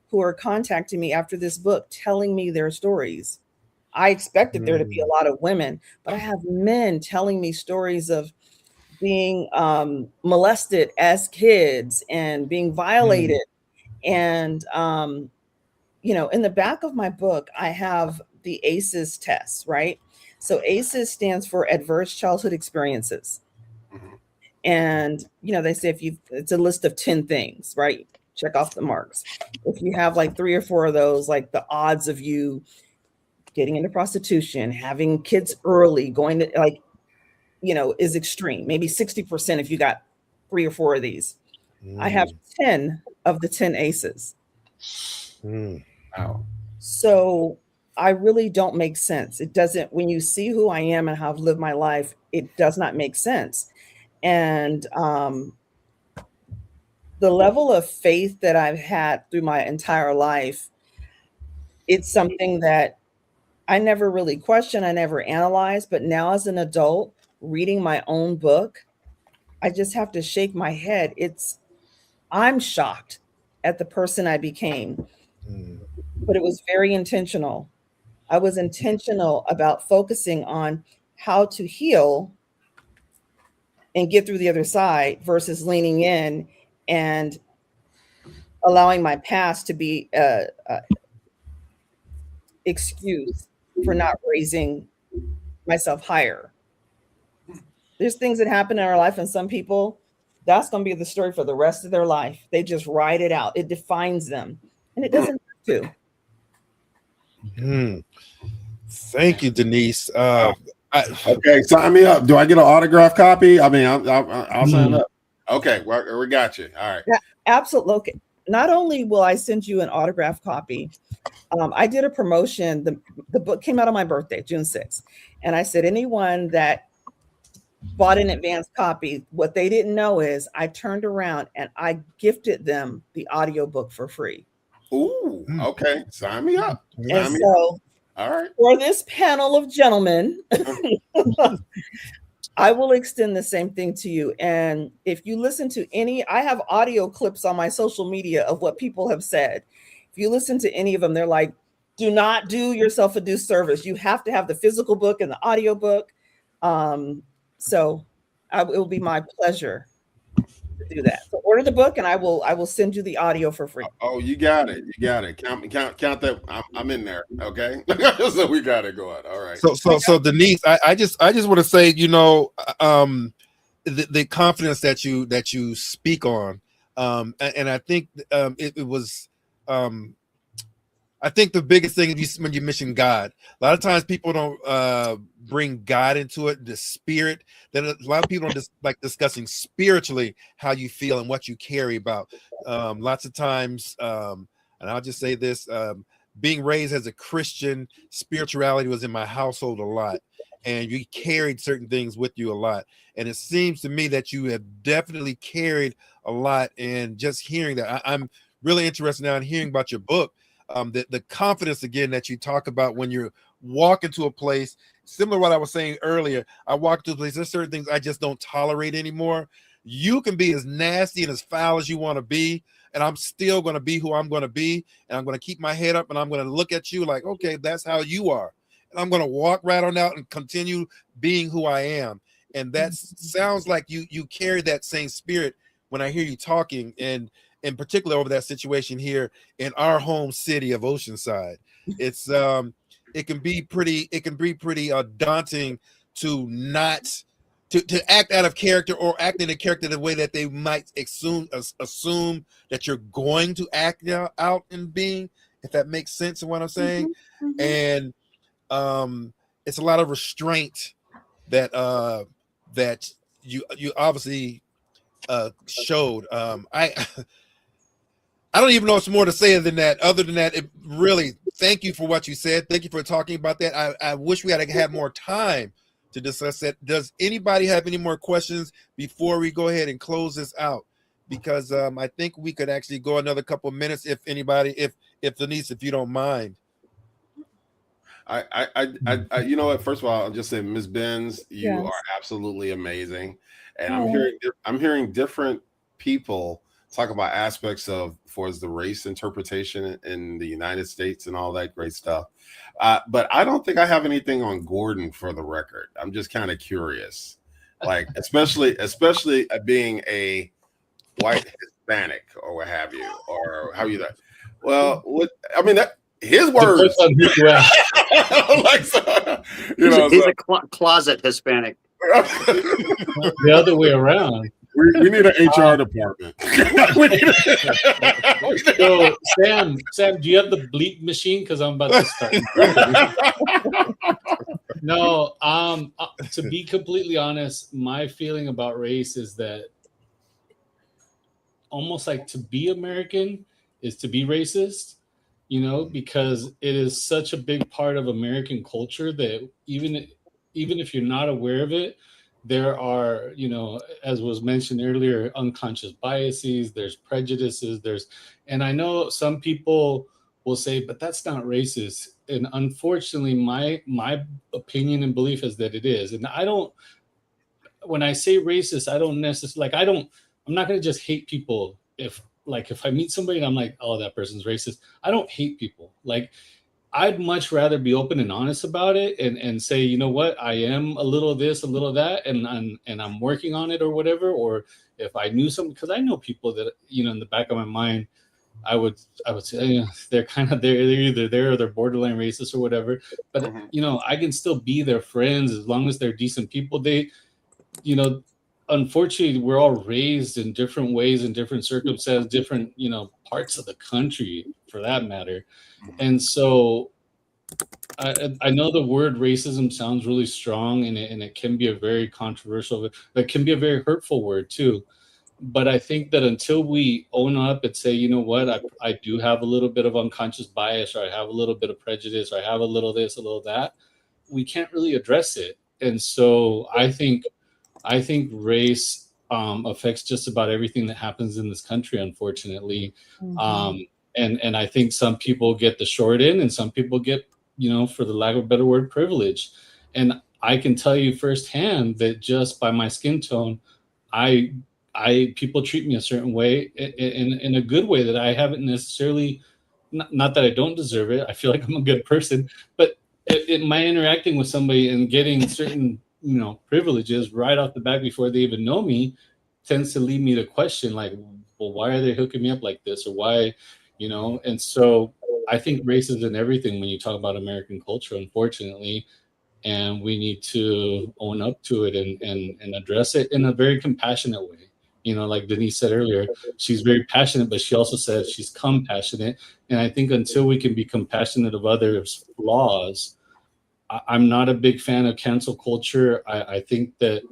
who are contacting me after this book, telling me their stories. I expected there to be a lot of women, but I have men telling me stories of being molested as kids and being violated. And, in the back of my book, I have the ACEs test, right? So ACEs stands for Adverse Childhood Experiences. And, they say it's a list of 10 things, right? check off the marks. If you have like 3 or 4 of those, like the odds of you getting into prostitution, having kids early, going to like, is extreme. Maybe 60% if you got 3 or 4 of these. I have 10 of the 10 aces. Wow. So I really don't make sense. It doesn't, when you see who I am and how I've lived my life, it does not make sense. And the level of faith that I've had through my entire life, it's something that I never really questioned, I never analyzed, but now as an adult, reading my own book, I just have to shake my head. I'm shocked at the person I became, but it was very intentional. I was intentional about focusing on how to heal and get through the other side versus leaning in and allowing my past to be excuse for not raising myself higher. There's things that happen in our life, and some people, that's going to be the story for the rest of their life. They just ride it out. It defines them, and it doesn't have to. Thank you, Denise. Okay, sign me up. Do I get an autograph copy? I mean, I'll sign up. Okay, we got you. All right. Yeah, absolutely. Okay. Not only will I send you an autograph copy, I did a promotion. The book came out on my birthday, June 6th. And I said, anyone that bought an advance copy, what they didn't know is I turned around and I gifted them the audiobook for free. Ooh, okay. Sign me up. And so, all right. For this panel of gentlemen, I will extend the same thing to you. And if you listen to I have audio clips on my social media of what people have said. If you listen to any of them, they're like, do not do yourself a disservice. You have to have the physical book and the audio book. So it will be my pleasure to do that. So order the book and I will send you the audio for free. Oh, you got it. You got it. Count that. I'm in there. Okay. So we got it going. All right. So Denise, I just want to say, the confidence that you speak on, and I think it was I think the biggest thing is when you mention God. A lot of times people don't bring God into it, the spirit. Then a lot of people don't just like discussing spiritually how you feel and what you carry about. Lots of times, and I'll just say this, being raised as a Christian, spirituality was in my household a lot. And you carried certain things with you a lot. And it seems to me that you have definitely carried a lot. And just hearing that, I'm really interested now in hearing about your book. The confidence again that you talk about when you walk into a place, similar to what I was saying earlier. I walk into a place, there's certain things I just don't tolerate anymore. You can be as nasty and as foul as you want to be, and I'm still going to be who I'm going to be, and I'm going to keep my head up, and I'm going to look at you like, okay, that's how you are, and I'm going to walk right on out and continue being who I am. And that sounds like you carry that same spirit when I hear you talking, and in particular over that situation here in our home city of Oceanside. It's it can be pretty daunting to not to act out of character or act in a character the way that they might assume that you're going to act out in being, if that makes sense of what I'm saying. And it's a lot of restraint that that you obviously showed. I don't even know what's more to say than that. Other than that, it really, thank you for what you said. Thank you for talking about that. I wish we had to have more time to discuss that. Does anybody have any more questions before we go ahead and close this out? Because I think we could actually go another couple of minutes if anybody, if Denise, if you don't mind. I you know what? First of all, I'll just say, Ms. Benz, you are absolutely amazing, and I'm hearing different people talk about aspects of the race interpretation in the United States and all that great stuff. But I don't think I have anything on Gordon for the record. I'm just kind of curious, like especially being a white Hispanic or what have you, or how you that. Well, what I mean that. His words. Like, so, he's a closet Hispanic. The other way around. We need an HR department. So Sam, do you have the bleep machine? Because I'm about to start. No, to be completely honest, my feeling about race is that almost like to be American is to be racist, because it is such a big part of American culture that even if you're not aware of it, there are, as was mentioned earlier, unconscious biases, there's prejudices, and I know some people will say, but that's not racist. And unfortunately, my opinion and belief is that it is. And when I say racist, I don't necessarily I'm not going to just hate people. If I meet somebody and I'm like, oh, that person's racist, I don't hate people. Like, I'd much rather be open and honest about it and say, you know what, I am a little of this, a little of that, and I'm working on it or whatever. Or if I knew something, because I know people that, in the back of my mind, I would say they're either there or they're borderline racist or whatever. But I can still be their friends as long as they're decent people. Unfortunately, we're all raised in different ways, in different circumstances, different, parts of the country for that matter. And so I know the word racism sounds really strong and it can be a very controversial, but it can be a very hurtful word too. But I think that until we own up and say, you know what, I do have a little bit of unconscious bias, or I have a little bit of prejudice, or I have a little this, a little that, we can't really address it. And so I think race affects just about everything that happens in this country, unfortunately. And I think some people get the short end and some people get, for the lack of a better word, privilege. And I can tell you firsthand that just by my skin tone, people treat me a certain way in a good way that I haven't necessarily, not that I don't deserve it. I feel like I'm a good person, but in my interacting with somebody and getting certain privileges right off the bat before they even know me tends to lead me to question, like, well, why are they hooking me up like this, or why, and so I think race is in everything when you talk about American culture, unfortunately, and we need to own up to it and address it in a very compassionate way. Like Denise said earlier, she's very passionate, but she also said she's compassionate. And I think until we can be compassionate of others' flaws, I'm not a big fan of cancel culture. I think that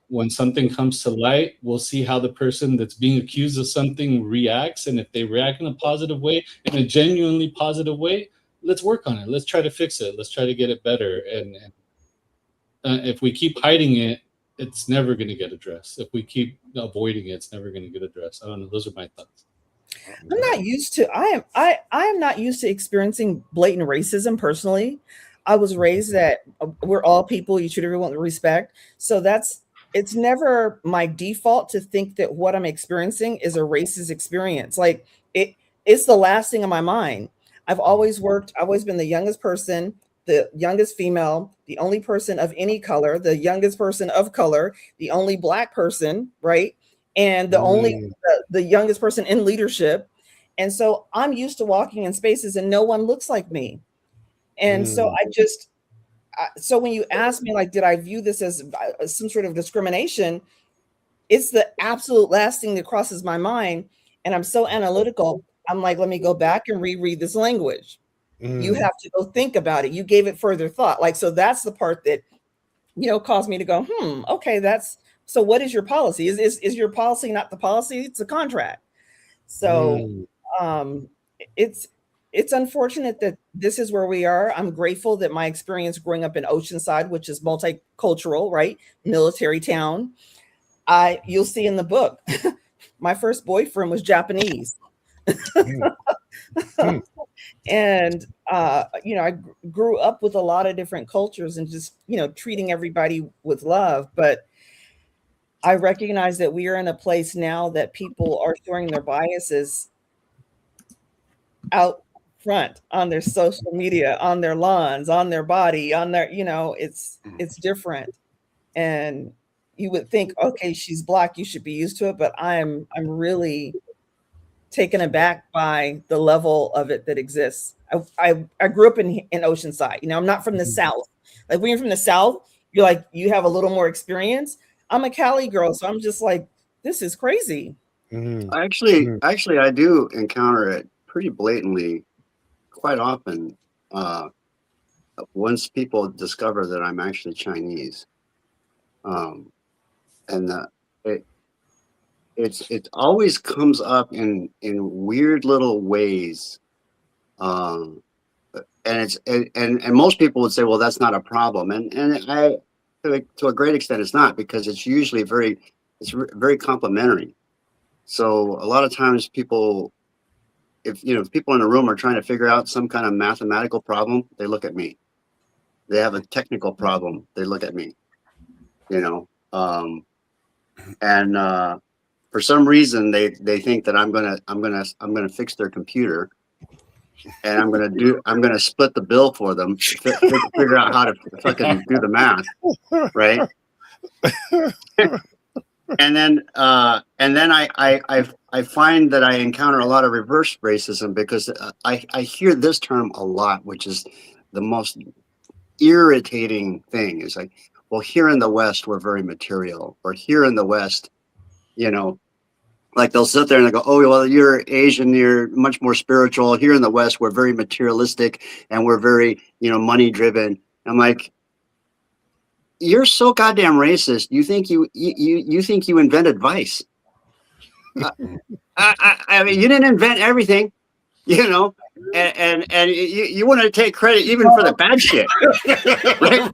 when something comes to light, we'll see how the person that's being accused of something reacts. And if they react in a positive way, in a genuinely positive way, let's work on it. Let's try to fix it. Let's try to get it better. And if we keep hiding it, it's never going to get addressed. If we keep avoiding it, it's never going to get addressed. I don't know. Those are my thoughts. I'm not used to, I am not used to experiencing blatant racism personally. I was raised that we're all people, you treat everyone with respect. So it's never my default to think that what I'm experiencing is a racist experience. Like it's the last thing on my mind. I've always been the youngest person, the youngest female, the only person of any color, the youngest person of color, the only Black person, right? And the youngest person in leadership. And so I'm used to walking in spaces and no one looks like me. And so so when you ask me, like, did I view this as some sort of discrimination? It's the absolute last thing that crosses my mind. And I'm so analytical. I'm like, let me go back and reread this language. You have to go think about it. You gave it further thought. Like, so that's the part that, caused me to go, okay, so what is your policy? Is your policy not the policy? It's a contract. So it's unfortunate that this is where we are. I'm grateful that my experience growing up in Oceanside, which is multicultural, right? Military town. You'll see in the book, my first boyfriend was Japanese. And, I grew up with a lot of different cultures and just, treating everybody with love. But I recognize that we are in a place now that people are showing their biases out front on their social media, on their lawns, on their body, on their, it's different. And you would think, okay, she's Black, you should be used to it. But I'm really taken aback by the level of it that exists. I grew up in Oceanside. I'm not from the South. Like when you're from the South, you're like, you have a little more experience. I'm a Cali girl. So I'm just like, this is crazy. Mhm. Actually, I do encounter it pretty blatantly quite often. Once people discover that I'm actually Chinese, and it always comes up in weird little ways, and most people would say, well, that's not a problem, and I to a great extent it's not, because it's usually very complimentary. So a lot of times people, if people in a room are trying to figure out some kind of mathematical problem, they look at me. They have a technical problem, they look at me. And for some reason they think that I'm gonna fix their computer, and I'm gonna split the bill for them, figure out how to fucking do the math, right? And then I find that I encounter a lot of reverse racism, because I hear this term a lot, which is the most irritating thing. Is like, well, here in the West we're very material, or here in the West, like they'll sit there and they go, oh, well, you're Asian, you're much more spiritual. Here in the West we're very materialistic, and we're very money driven. I'm like, you're so goddamn racist. You think you invented vice? I mean, you didn't invent everything, and you want to take credit even for the bad shit, right?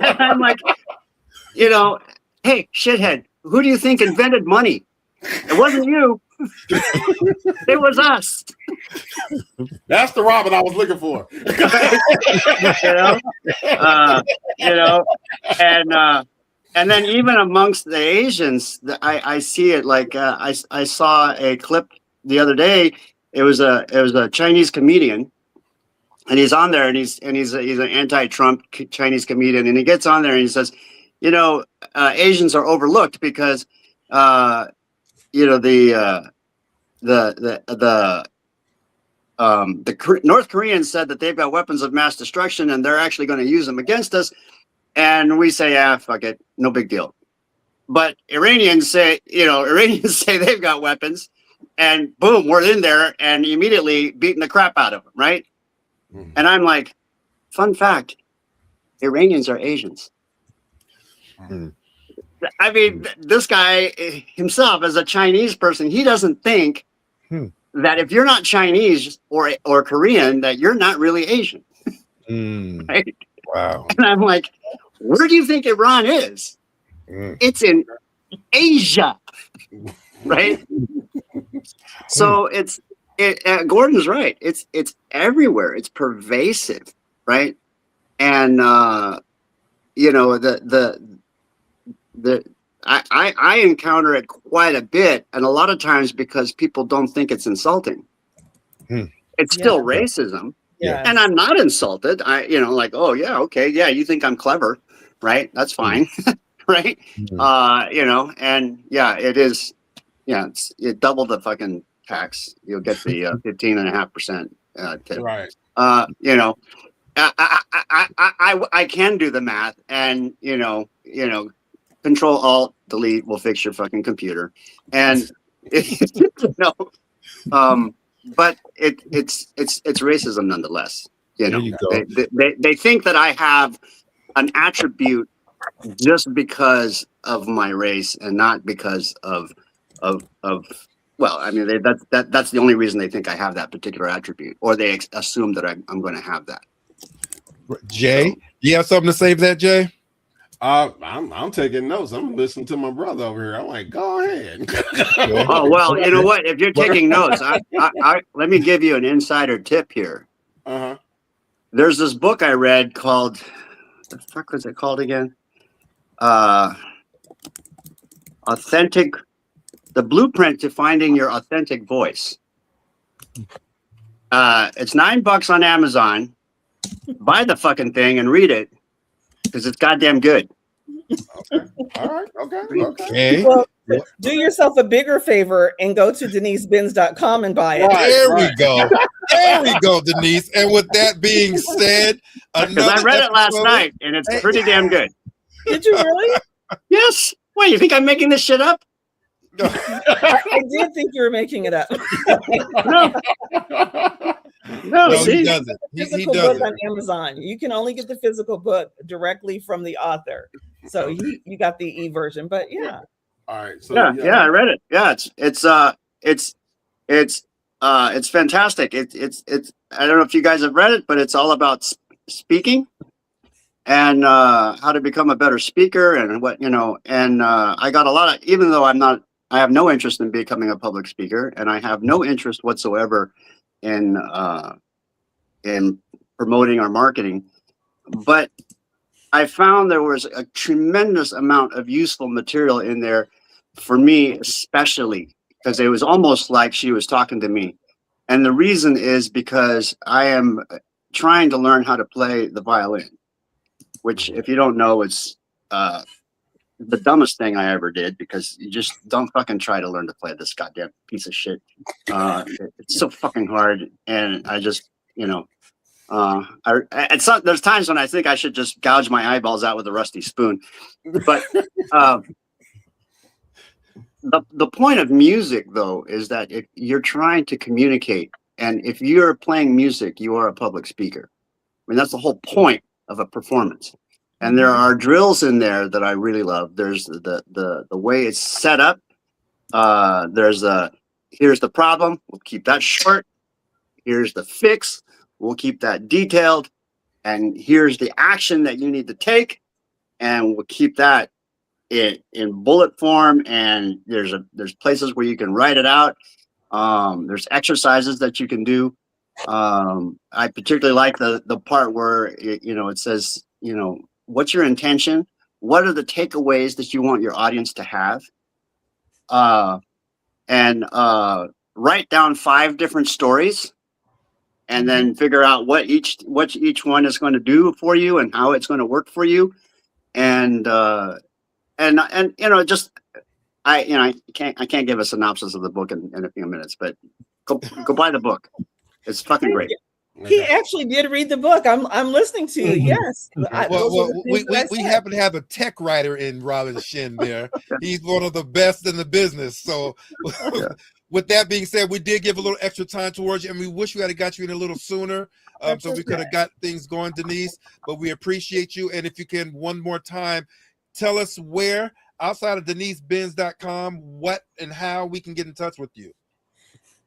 And I'm like, hey, shithead, who do you think invented money? It wasn't you. It was us. That's the Robin I was looking for. And then even amongst the Asians, I see it. Like I saw a clip the other day. It was a Chinese comedian, and he's on there, and he's an anti-Trump Chinese comedian, and he gets on there and he says, Asians are overlooked because the North Koreans said that they've got weapons of mass destruction and they're actually going to use them against us. And we say, fuck it, no big deal. But Iranians say they've got weapons, and boom, we're in there and immediately beating the crap out of them, right? Mm-hmm. And I'm like, fun fact, Iranians are Asians. Mm-hmm. I mean, this guy himself, as a Chinese person, he doesn't think that if you're not Chinese or Korean, that you're not really Asian. Right? Wow. And I'm like, where do you think Iran is? It's in Asia, right? So Gordon's right. It's everywhere. It's pervasive, right? And I encounter it quite a bit, and a lot of times because people don't think it's insulting. It's still racism. Yeah. And I'm not insulted. Like, oh yeah, okay, yeah, you think I'm clever, right? That's fine. Right? And yeah, it is. Yeah, it double the fucking tax. You'll get the 15.5% tip. Right. I can do the math, and Control Alt Delete will fix your fucking computer, and but it's racism nonetheless. There you go. They think that I have an attribute just because of my race and not because of well, I mean, that's the only reason they think I have that particular attribute, or they assume that I'm going to have that. Jay, you have something to say for that, Jay? I'm taking notes. I'm listening to my brother over here. I'm like, go ahead. Oh well, you know what? If you're taking notes, I let me give you an insider tip here. There's this book I read called, what the fuck was it called again? Authentic. The Blueprint to Finding Your Authentic Voice. It's $9 on Amazon. Buy the fucking thing and read it, because it's goddamn good. Okay. All right. Okay. Well, do yourself a bigger favor and go to DeniseBenz.com and buy it. There we go. There we go, Denise. And with that being said, because I read it last night and it's pretty damn good. Did you really? Yes. What, you think I'm making this shit up? I did think you were making it up. No, No, see, he doesn't. He Physical doesn't. book on Amazon. You can only get the physical book directly from the author. So you got the e-version, but yeah. All right. So yeah, I read it. Yeah, it's fantastic. It's I don't know if you guys have read it, but it's all about speaking and how to become a better speaker and what, you know, and I got a lot of, even though I have no interest in becoming a public speaker, and I have no interest whatsoever in promoting or marketing, but I found there was a tremendous amount of useful material in there for me, especially because it was almost like she was talking to me. And the reason is because I am trying to learn how to play the violin, which, if you don't know, it's the dumbest thing I ever did, because you just don't fucking try to learn to play this goddamn piece of shit. It's so fucking hard. And I just, you know, there's times when I think I should just gouge my eyeballs out with a rusty spoon. But the point of music, though, is that if you're trying to communicate, and if you're playing music, you are a public speaker. I mean, that's the whole point of a performance. And there are drills in there that I really love. There's the way it's set up. Here's the problem. We'll keep that short. Here's the fix. We'll keep that detailed. And here's the action that you need to take. And we'll keep that in bullet form. And there's places where you can write it out. There's exercises that you can do. I particularly like the part where it says, what's your intention? What are the takeaways that you want your audience to have? And write down 5 different stories, and then figure out what each one is going to do for you and how it's going to work for you. And I can't give a synopsis of the book in a few minutes, but go buy the book. It's fucking great. He actually did read the book. I'm listening to you. Yes. We happen to have a tech writer in Robin Shin there. He's one of the best in the business. So with that being said, we did give a little extra time towards you, and we wish we had got you in a little sooner, so we could have got things going, Denise. But we appreciate you. And if you can, one more time, tell us where, outside of DeniseBenz.com, what and how we can get in touch with you.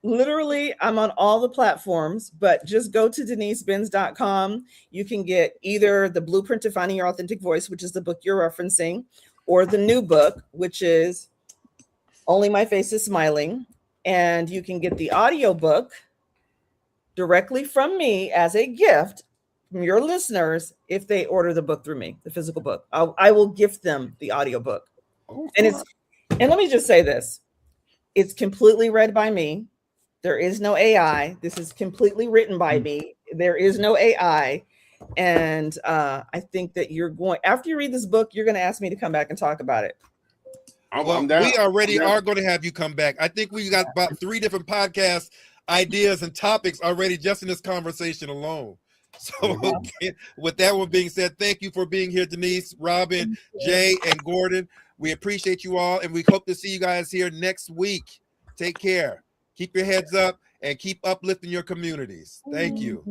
Literally, I'm on all the platforms, but just go to DeniseBenz.com. You can get either the Blueprint to Finding Your Authentic Voice, which is the book you're referencing, or the new book, which is Only My Face is Smiling. And you can get the audiobook directly from me as a gift from your listeners if they order the book through me, the physical book. I will gift them the audiobook. And let me just say this. It's completely read by me. There is no AI. This is completely written by me. There is no AI. And I think that after you read this book, you're going to ask me to come back and talk about it. Well, we already are going to have you come back. I think we got about 3 different podcast ideas and topics already just in this conversation alone. So with that one being said, thank you for being here, Denise, Robin, Jay, and Gordon. We appreciate you all, and we hope to see you guys here next week. Take care. Keep your heads up and keep uplifting your communities. Thank you.